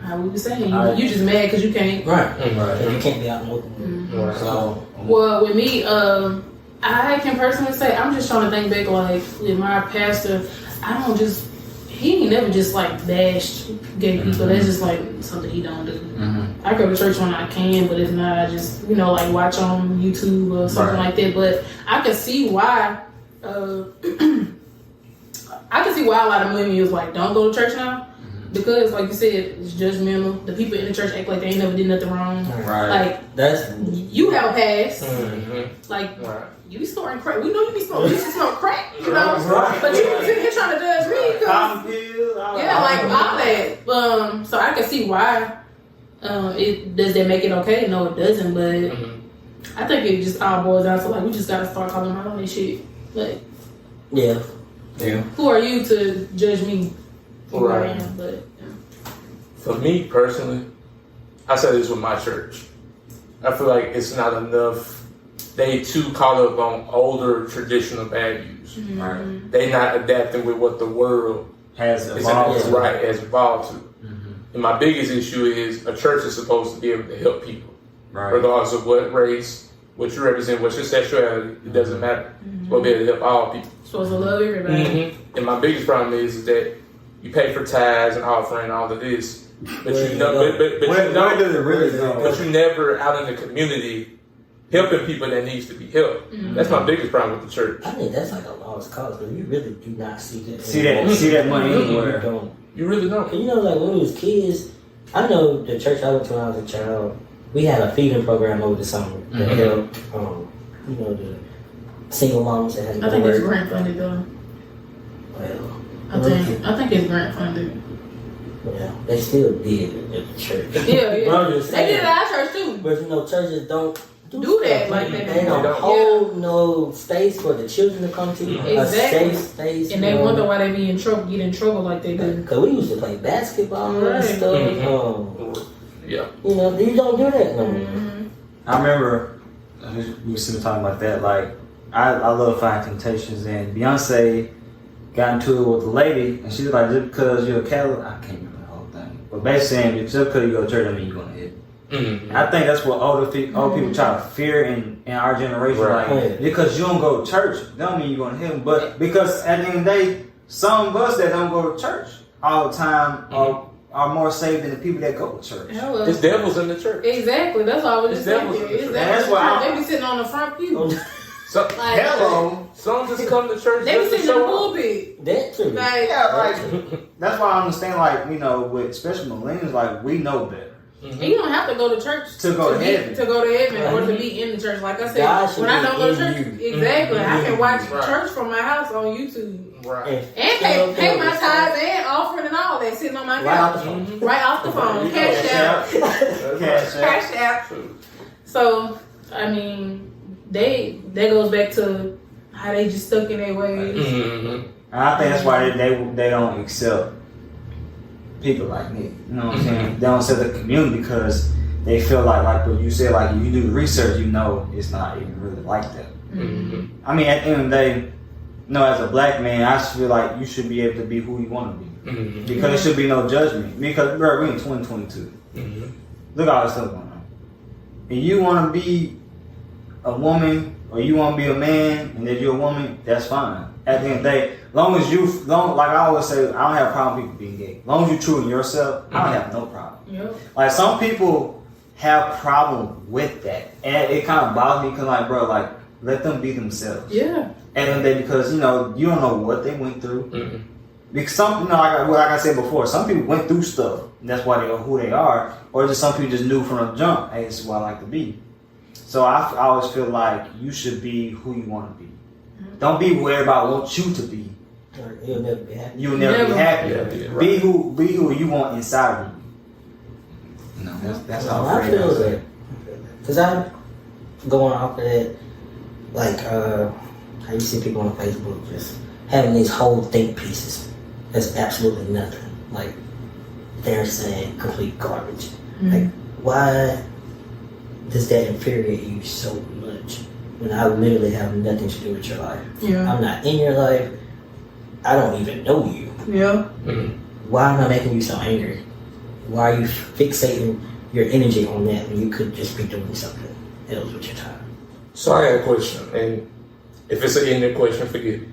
how we were saying. You just mad because you can't. Right. And you can't be out in the open. So, well, with me, I can personally say I'm just trying to think back, like with my pastor, he ain't never just like bashed gay people. That's just like something he don't do. I go to church when I can, but if not, I just like watch on YouTube or something like that. But I can see why. I can see why a lot of millennials like don't go to church now. Because, like you said, it's judgmental. The people in the church act like they ain't never did nothing wrong. Right. Like, you have a past. Like, you be snorting crack. We know you be smoking. You used to smoke crack, you know? Right. But you sitting here trying to judge me. Like all that. So I can see why. Does that make it okay? No, it doesn't. But I think it just all boils down to, like, we just got to start calling out on this shit. Like, yeah. Who are you to judge me? Right. But for me personally, I say this with my church. I feel like it's not enough. They too caught up on older traditional values. Right. They not adapting with what the world has evolved to. Right, has evolved to. And my biggest issue is a church is supposed to be able to help people, regardless of what race, what you represent, what your sexuality. It doesn't matter. It's supposed to be able to help all people. Supposed to love everybody. And my biggest problem is that you pay for tithes and offering and all of this, but where does it really go? But you never out in the community helping people that needs to be helped. That's my biggest problem with the church. I think that's like a lost cause, but you really do not see that. See that money anywhere. You really don't. Like when we was kids, I know the church I went to when I was a child, we had a feeding program over the summer that helped, the single moms that had. I think it's grant funded though. Well. I think it's grant funded. Yeah, they still did it at the church. Yeah. They did it at our church too. But churches don't do that like that. They don't hold no space for the children to come to. Exactly. A safe space. And they wonder why they get in trouble like they do. Because we used to play basketball and stuff. Yeah. You don't do that no more. I remember we were sitting talking about that. Like, I love Fine Temptations, and Beyonce got into it with a lady, and she was like, just because you're a Catholic, I can't remember the whole thing, but basically saying, just because you go to church, I mean you're going to hit. I think that's what old people try to fear in our generation. Like, because you don't go to church, that don't mean you're going to heaven. But because at the end of the day, some of us that don't go to church all the time are more saved than the people that go to church. There's devils in the church. Exactly. That's all I was just saying. That's why they be sitting on the front pew. So, Like, Hello. some just come to church they just be to sitting in the show up. pulpit. That too. Like, Yeah, like that's why I understand. Like with especially millennials, like we know better. you don't have to go to church To go to heaven. or to be in the church. Like I God said, should when I be don't go to in church, you. exactly, I can watch Right. church from my house on YouTube Right. and pay my tithes and offering and all that sitting on my Right off couch, the phone. right off the phone, cash out, cash out. So I mean, that goes back to how they just stuck in their ways. Mm-hmm. And I think that's why they don't accept people like me. You know what I'm saying? They don't accept the community because they feel like what you said, like if you do the research, you know it's not even really like that. Mm-hmm. I mean, at the end of the day, as a black man, I just feel like you should be able to be who you want to be. Mm-hmm. Because there should be no judgment. Because, bro, we're in 2022. Mm-hmm. Look at all this stuff going on. If you want to be a woman or you want to be a man and that you're a woman, that's fine. At the end of the day, like I always say, I don't have a problem with people being gay. As long as you're true in yourself, I don't have no problem. Yep. Like some people have problem with that. And it kind of bothers me because like, bro, like let them be themselves. Yeah. And then because you don't know what they went through. Mm-hmm. Because some, like I said before, some people went through stuff. And that's why they are who they are. Or just some people just knew from the jump, hey, this is what I like to be. So I always feel like you should be who you want to be. Don't be who everybody wants you to be. Or you'll never be happy. You'll never be happy. Yeah, right. Be who you want inside of you. No, that's how I feel that. Because I'm going off of that, like, how you see people on Facebook just having these whole think pieces. That's absolutely nothing. Like, they're saying complete garbage. Mm-hmm. Like, why does that infuriate you so much when I literally have nothing to do with your life? Yeah. I'm not in your life. I don't even know you. Yeah. Mm-hmm. Why am I making you so angry? Why are you fixating your energy on that when you could just be doing something else with your time? So I got a question, and if it's an ignorant question, forgive me.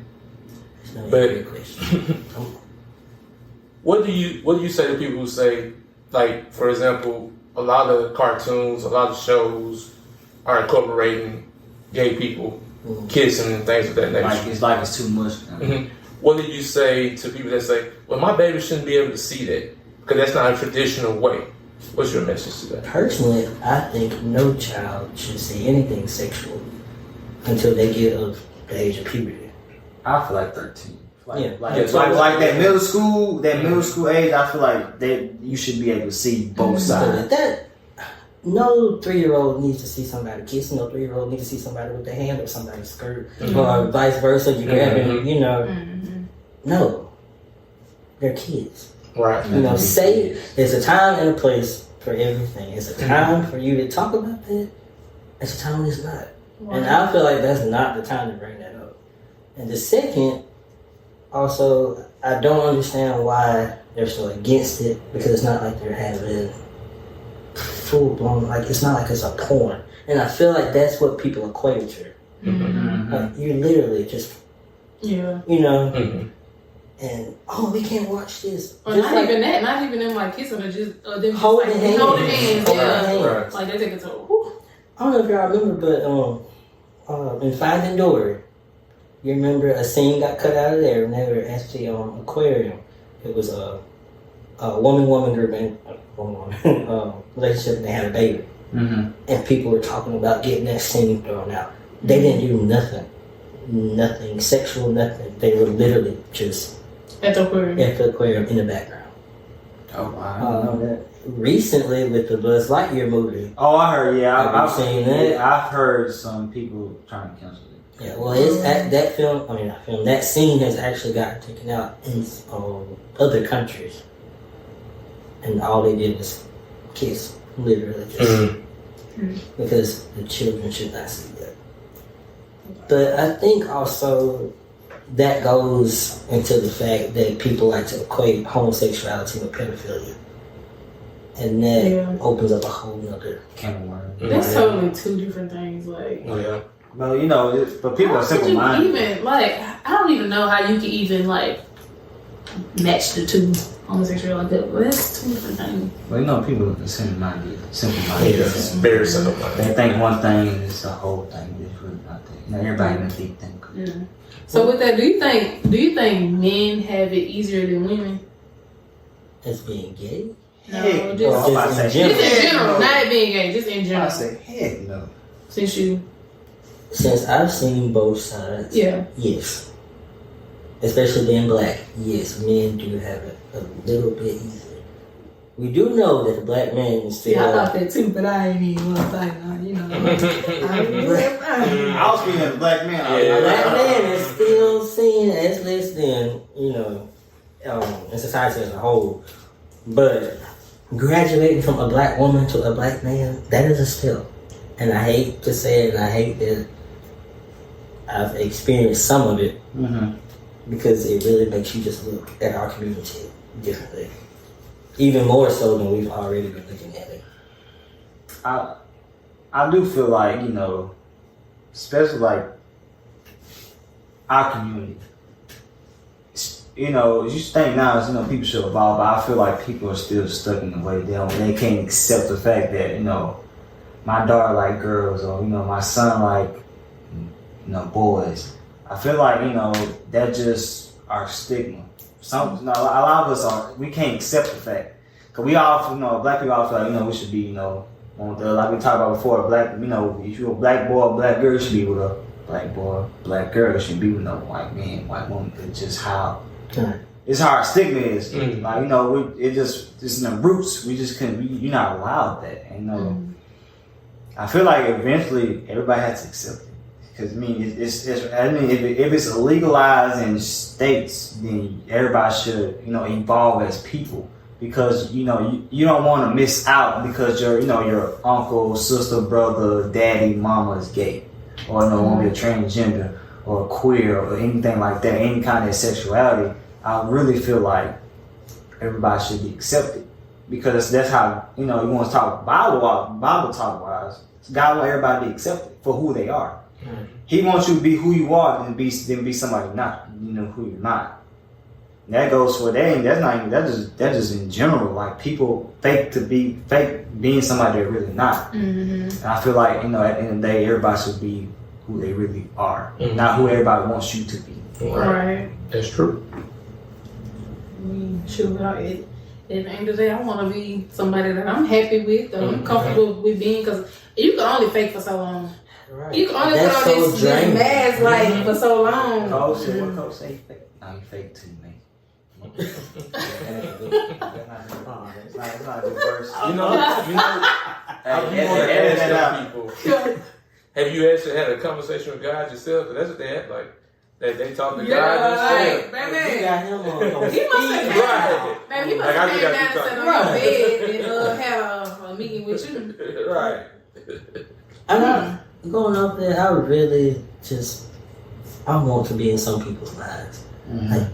It's not But- a great question. What do you say to people who say, like, for example, a lot of cartoons, a lot of shows are incorporating gay people kissing and things of that nature? Like it's too much. Mm-hmm. What do you say to people that say, well, my baby shouldn't be able to see that because that's not a traditional way? What's your message to that? Personally, I think no child should see anything sexual until they get of the age of puberty. I feel like 13. Like that middle school age, I feel like that you should be able to see both sides. No 3-year-old needs to see somebody kissing. No 3-year-old needs to see somebody with their hand up somebody's skirt, or vice versa. You grabbing, No, they're kids. Right. Say there's a time and a place for everything. It's a time for you to talk about that. It's a time when it's not. Wow. And I feel like that's not the time to bring that up. And the second, also, I don't understand why they're so against it, because it's not like they're having full blown, like it's not like it's a porn. And I feel like that's what people equate it to. Mm-hmm. Like you literally just, Yeah. And we can't watch this. Or Just not like, even that. Not even them like kissing or just them just Holding like hands. holding hands. Holding Yeah. hands. Right. Like they take it to. Whew. I don't know if y'all remember, but in Finding Dory, you remember a scene got cut out of there when they were at the aquarium. It was a woman group and relationship, and they had a baby. Mm-hmm. And people were talking about getting that scene thrown out. They didn't do nothing sexual, nothing. They were literally just At the aquarium. In the background. Oh wow. Recently with the Buzz Lightyear movie. Oh, I heard. Yeah, I've seen that. I've heard some people trying to cancel it. Yeah, well, it's that scene has actually gotten taken out in other countries, and all they did was kiss, literally, just because the children should not see that. But I think also that goes into the fact that people like to equate homosexuality with pedophilia, and that opens up a whole nother can of worms. That's totally two different things. Like, Yeah. Well, but people are simple minded. Even like, I don't even know how you can even like match the two. homosexuality. Well, that's two different things. Well, you know, people are simple-minded. It's very simple. They think one thing is the whole thing. It's really not that. You know, everybody in a deep thinker. Yeah. So with that, do you think men have it easier than women? As being gay? No, Heck, just no, I'm about to say, in general, no. not being gay, just in I general. say, heck no. Since I've seen both sides, Yeah. yes. Especially being black, yes, men do have it a little bit easier. We do know that the black man is still. Yeah, I thought that too, but I ain't even want to think on, you know. I was speaking as a black man. Yeah. A black man is still seen as less than, you know, in society as a whole. But graduating from a black woman to a black man, that is a step. And I hate to say it, and I hate that I've experienced some of it, because it really makes you just look at our community differently. Even more so than we've already been looking at it. I do feel like, you know, especially like our community, you know, you think now, you know, people should evolve, but I feel like people are still stuck in the way they can't accept the fact that, you know, my daughter like girls, or, you know, my son like, you know, boys. I feel like, you know, that just our stigma. Some, you know, a lot of us we can't accept the fact. Cause we all, you know, black people all feel like, you know, we should be, you know, like we talked about before, black, you know, if you're a black boy, black girl, you should be with a black boy, black girl, you should be with no white man, white woman. It's just how, it's how our stigma is. Like, you know, it's in the roots. We just couldn't, you're not allowed that. And, you know, I feel like eventually everybody has to accept it. Because I mean, if it's legalized in states, then everybody should, you know, evolve as people. Because, you know, you don't want to miss out because your uncle, sister, brother, daddy, mama is gay, or you know, want to be a transgender or queer or anything like that, any kind of sexuality. I really feel like everybody should be accepted, because that's how, you know, you want to talk Bible talk wise. God wants everybody to be accepted for who they are. He wants you to be who you are and be somebody not, you know, who you're not. And that goes for that's just in general. Like, people fake being somebody they're really not. And I feel like, you know, at the end of the day, everybody should be who they really are, not who everybody wants you to be. Right. That's true. I mean, shoot, at the end of the day, I want to be somebody that I'm happy with, that I'm comfortable with being, because you can only fake for so long. Right. You can only put on this mask like for so long. Coach said, what Coach say? No, you fake too, man. It's not the first. You know, people. Have you actually had a conversation with God yourself? That's what they act like. They talk to God themselves. Baby. You got him on He must have Right. Man, he must Like, have I came think down I and do sat on talk. your bed and had a meeting with you. Right. I'm not going up there. I really just, I want to be in some people's lives. Like,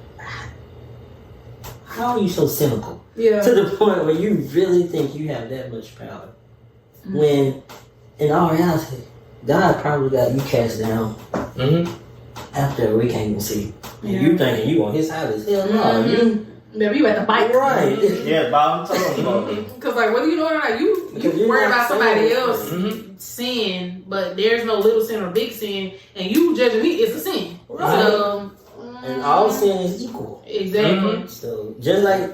how are you so cynical? Yeah. To the point where you really think you have that much power. When, in all reality, God probably got you cast down after we can't even see. And you thinking you on his side as hell. No, Baby, you at the bike. right. Yeah, Bob, I'm talking about. Because, like, what are you doing? Like, you worry about somebody else sin, but there's no little sin or big sin, and you judging me is a sin. Right. So, And all sin is equal. Exactly. So, just like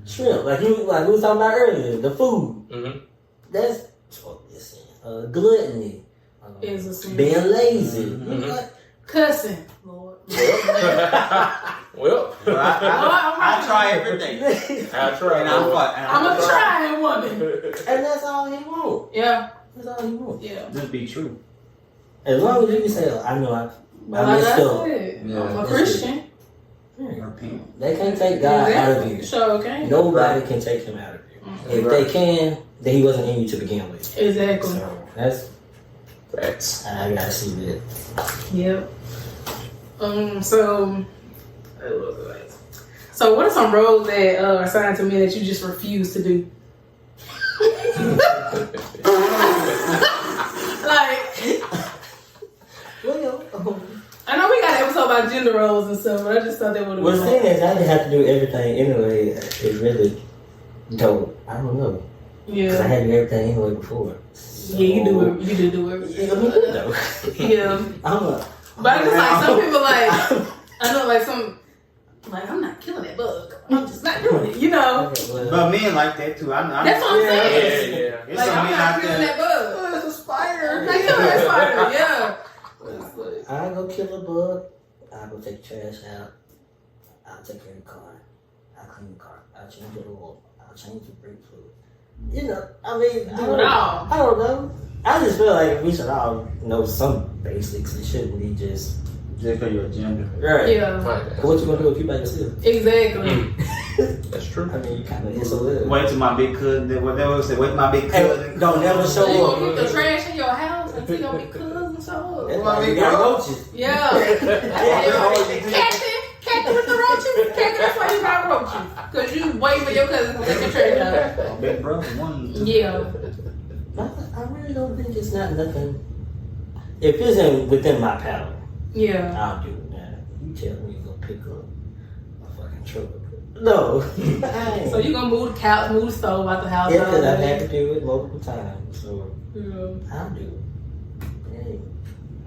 shrimp, like we was talking about earlier, the food. That's totally a sin. Gluttony. Is a sin. Being lazy. Cussing. Lord. Well, I try every day. I try. And I'm a trying woman. And that's all he wants. Yeah. That's all he wants. Yeah. Just be true. As long as you can say, I know I Like messed I up. said, Yeah, I'm a that's Christian. They can't take God out of you. Sure, okay. Nobody can take him out of you. If they can, then he wasn't in you to begin with. Exactly. So that's Facts. I gotta see that. Yep. So what are some roles that are assigned to men that you just refuse to do? Like, Well, I know we got an episode about gender roles and stuff, but I just thought that would have Well, been the thing is, I didn't have to do everything anyway. It really dope. I don't know. Because I Yeah. had to do everything anyway before. So, Yeah, you do it. You do it. Yeah, I mean, you know. Yeah. I'm a, But I just like some people like I know like some like I'm not killing that bug. I'm just not doing it, you know. But men like that too. I know. That's what I'm Yeah, saying. yeah. It's Like some I'm men not out killing there. that bug. Oh, it's a spider. Not killing that spider, yeah. I go kill a bug. I go take the trash out. I'll take care of the car. I'll clean the car. I'll change the oil. I'll change the brake fluid. You know, I mean, Do it all. I don't know. I just feel like we should all know some basics. It shouldn't be just because you're a gender. right. Yeah. But what you gonna do if you by yourself? Exactly. That's true. I mean, you kind of insulated. Wait till my big cousin. What they would say? Wait till my big cousin. Don't never So you show gonna up. put the trash in your house until your big cousin show up. That's Well, why I you mean, got bro. roaches. Yeah. Captain with the roaches. Captain, that's why you got roaches. Because you wait for your cousin to take the trash out. Big brother, one. Yeah. I really don't think it's not nothing. If it's within my power, Yeah. I'll do it. Now, you tell me to go pick up a fucking truck. No. So you gonna move the couch, move the stove out the house? Yeah, all because I've day? had to do it multiple times. So Yeah. I'll do it. Hey,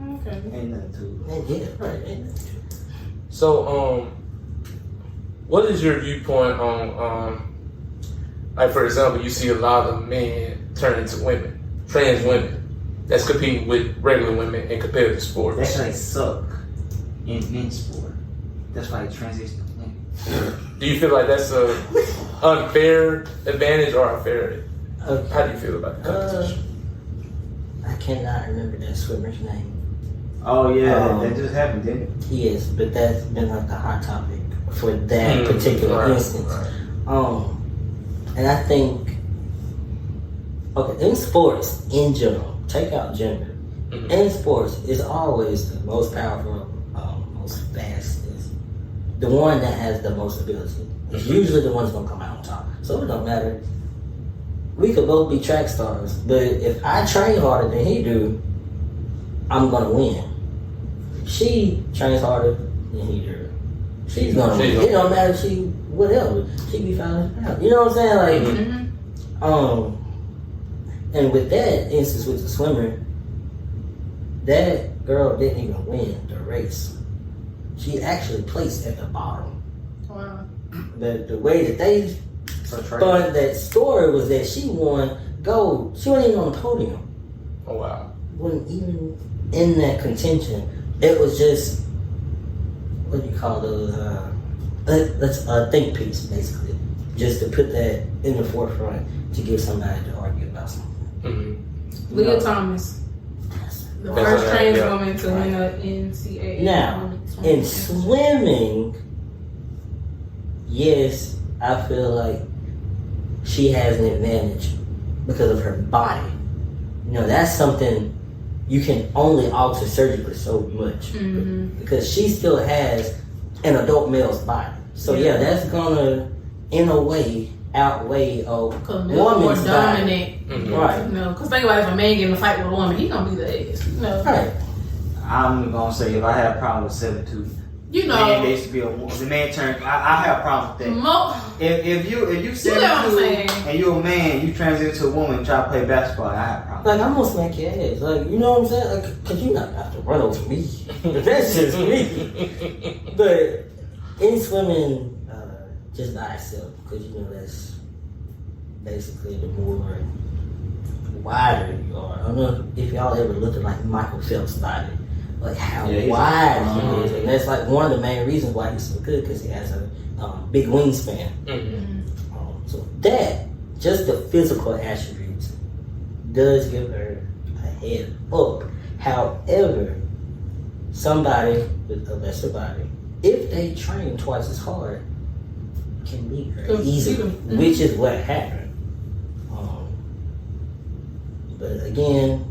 Okay. Ain't nothing to it. yeah, right. Ain't nothing to it. So, what is your viewpoint on, like for example, you see a lot of men turn into women, trans women, that's competing with regular women in competitive sports. That's why they suck in men's sport. That's why they transition to women. Do you feel like that's a unfair advantage or a fair? How do you feel about the competition? I cannot remember that swimmer's name. Oh yeah, Um, that just happened, didn't it? Yes, but that's been like a hot topic for that Mm, particular right, instance. right. And I think, okay, in sports in general, take out gender. Mhm. In sports, it's always the most powerful, most fastest, the one that has the most ability. It's usually the one that's gonna come out on top. So it don't matter. We could both be track stars, but if I train harder than he do, I'm gonna win. She trains harder than he do. She's gonna win. It don't matter if she whatever. She be fine. You know what I'm saying? Like, Mm-hmm. and with that instance with the swimmer, that girl didn't even win the race. She actually placed at the bottom. Wow. The way that they spun that story was that she won gold. She wasn't even on the podium. Oh wow. Wasn't even in that contention. It was just, what do you call those? That's a think piece, basically. Just to put that in the forefront to give somebody to argue about something. Mm-hmm. Leah Thomas, the That's first right, trans yeah. woman to win the NCAA. Now, in swimming, yes, I feel like she has an advantage because of her body. You know, that's something you can only alter surgically so much. Mm-hmm. Because she still has an adult male's body. So yeah, that's gonna, in a way, outweigh a Because men are more woman's body. dominant. Mhm. Right. You know, because think about it, if a man get in a fight with a woman, he gonna be the ass. You know. Right. I'm gonna say if I had a problem with 7'2", You know. man, they should be a woman. The man turn. I have a problem with that. If you You know what I'm 7'2" saying? and you a man, you transition to a woman and try to play basketball, I have a problem. Like, I'm gonna smack your ass. Like, you know what I'm saying? Like, cause you not have to run over me. That's just me. But in swimming, just by itself, because you know that's basically the more wider you are. I don't know if y'all ever looked at like Michael Phelps' body, like how Yeah, he's wide he is, and that's like one of the main reasons why he's so good, because he has a big wingspan. Mm-hmm. So that, just the physical attributes, does give her a head up. However, somebody with a lesser body, if they train twice as hard, can beat her easily, Mhm. which is what happened. But again,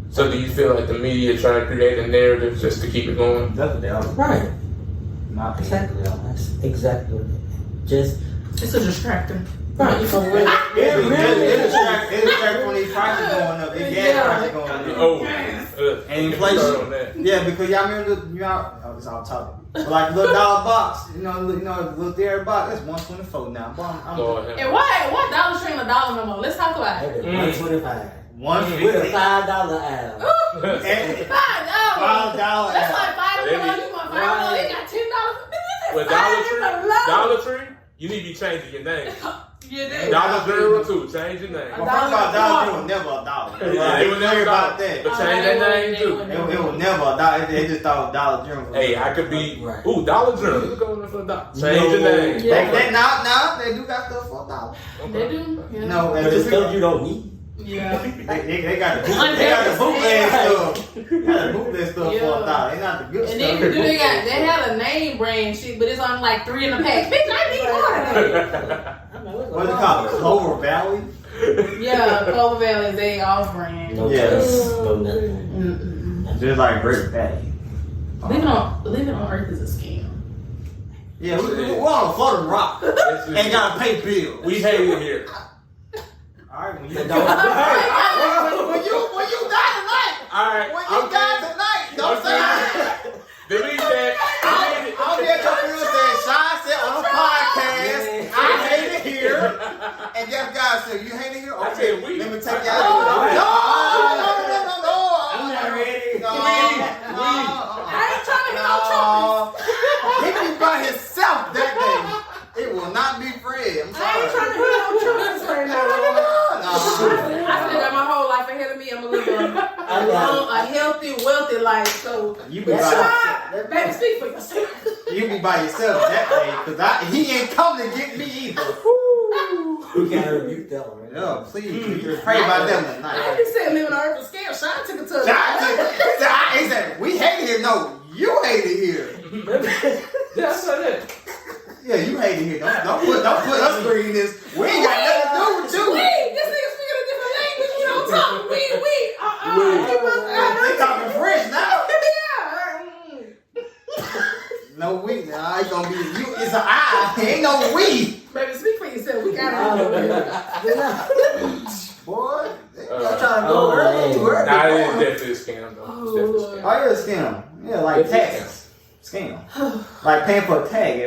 So do you feel like the media trying to create a narrative just to keep it going? That's what they are. right, My opinion. exactly, that's exactly what it is. Just It's a distractor. Right, you from where? It's attract when these prices going up. The gas prices going up. Oh, and inflation. Yeah, because y'all remember y'all. It's all talking. But like little dollar box, little dairy box. That's $124 now. And why Dollar Tree and $1 no more? Let's talk about it. $125. With a $5 add. $5. $5 That's like $5. You want $5? They got $10. With Dollar Tree, you need to be changing your name. Yeah, Dollar General too. Change your name. Well, first of all, Dollar Tree was never $1. Yeah, it was never about that. But change that name too. It was never $1. They just thought Dollar General. Hey, I could be. Ooh, Dollar General. We're going for $1. Change your name. They do got stuff for $1. They do. Yeah. No, but it's stuff you don't need. Yeah. They got the bootleg stuff. They got the bootleg stuff for $1. They not the good and stuff. then they had a name brand shit, but it's on like 3 in a pack. Bitch, I need more of that. What's it called? Clover Valley? Yeah, Clover Valley, they off brand. No taste, no nothing. Just like Great Fatty. Living on Earth is a scam. Yeah, we're on a floating rock. Ain't gotta pay bills. We hate it here. Alright, when you When die tonight. Alright. When you die tonight, don't say that. Delete that. I'll be at your funeral saying, Sean said on a podcast, I hate it here. And Jeff God said, you hate it here? Okay, let me take you out. No. I'm not ready. I ain't trying to get no trouble. He be by himself that day. It will not be Fred. I'm sorry. I ain't trying to get no trouble right now. I still got my whole life ahead of me. I'm gonna live a healthy, wealthy life. So You be by yourself. baby, speak for yourself. You be by yourself that day, because he ain't come to get me either. You gotta rebuke that one. No, please pray about them tonight. I just said living on Earth is scam. Sean took it to He said, we hate it here. No, you hate it here. That's that. Yeah, you hate it here. Don't put us three in this. We ain't got nothing to do with you. This nigga speaking a different language. We don't talk. We. They talking French now. Yeah. No we. Nah, it's gonna be you. It's an I. Ain't no we. Baby, speak for yourself. We got it. Boy, they Uh, trying to go early. Too early. Nah, it is definitely a scam though. Oh, It's definitely a scam. Oh, yeah, scam. Yeah, like taxes. Scam. Like paying for a tag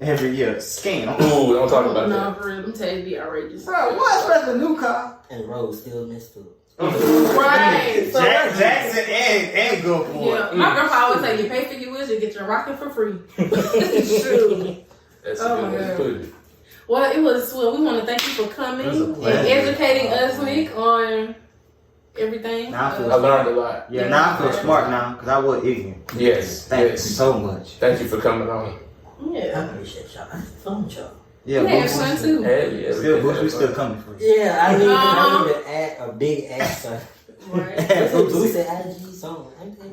every year. Scam. Ooh, don't talk about No, that. for real. Them tags be outrageous. Bro, what's with the new car? And the road still messed up. Right. So Jackson and good boy. yeah. My grandpa always say, you pay for your wheels, you get your rocket for free. It's true. That's Oh a good my way to God. put it. Well, we want to thank you for coming and educating us, Nick, on everything. Now I feel I learned a lot. Yeah, now I feel smart now because I was ignorant. Yes. Thank you Yes. so much. Thank you for coming on. I Yeah. appreciate y'all. I had fun with y'all. Yeah, We had Boosie. fun too. Yeah. We still coming for you. Yeah, I need to add a big accent. Right. Boosie IG song.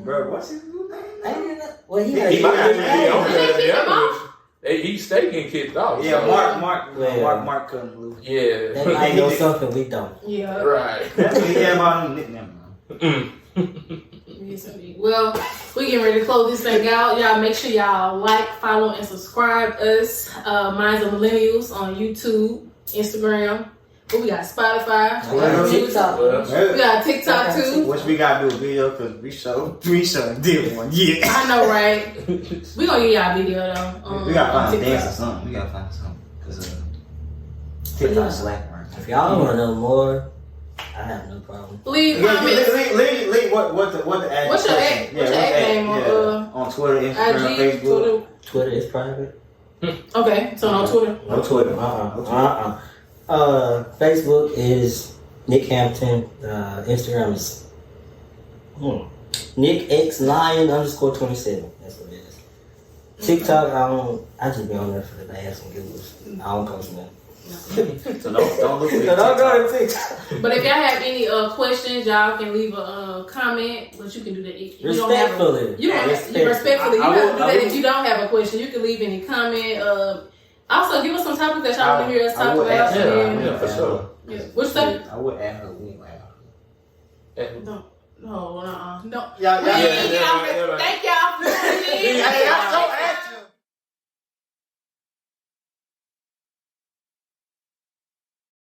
Bro, what's his new name? Well, he He might have been on Did there they to be kick him honest with you. He stay getting kicked off. Yeah, so- Mark couldn't lose. That Yeah. might know something we don't. Yeah. Right. That's what he had about him nickname. Yes, indeed. Well, we getting ready to close this thing out. Y'all make sure y'all like, follow, and subscribe us. Mine's the Millennials on YouTube, Instagram. But we got Spotify. We got TikTok. We got TikTok too. Which we gotta do a video because we sure did one. Yeah. I know, right? We gonna get y'all a video though. We gotta on find a TikTok. dance or something. We gotta find something. Because TikTok's slack right If y'all want to know more, I have no problem. Leave now. comments. Leave what the ad What's your ad- what's your ad name on Twitter, Instagram, IG, Facebook. Twitter is private. Okay, so no Twitter. No Twitter. Facebook is Nixk Hampton. Instagram is NickX9_27. That's what it is. TikTok, I just be on there for the laughs and giggles. I don't post nothing. So don't look at So don't go to TikTok. But if y'all have any questions, y'all can leave a comment. But you can do that. If you don't have Respectfully. you don't respectfully. You I have to will- do that if you don't have a question. You can leave any comment. Also, give us some topics that y'all want to hear us talk about. Yeah, for sure. Yeah. What's that? I would add her. We ain't No. Yeah, Thank y'all for listening. Yeah. Thank y'all for listening.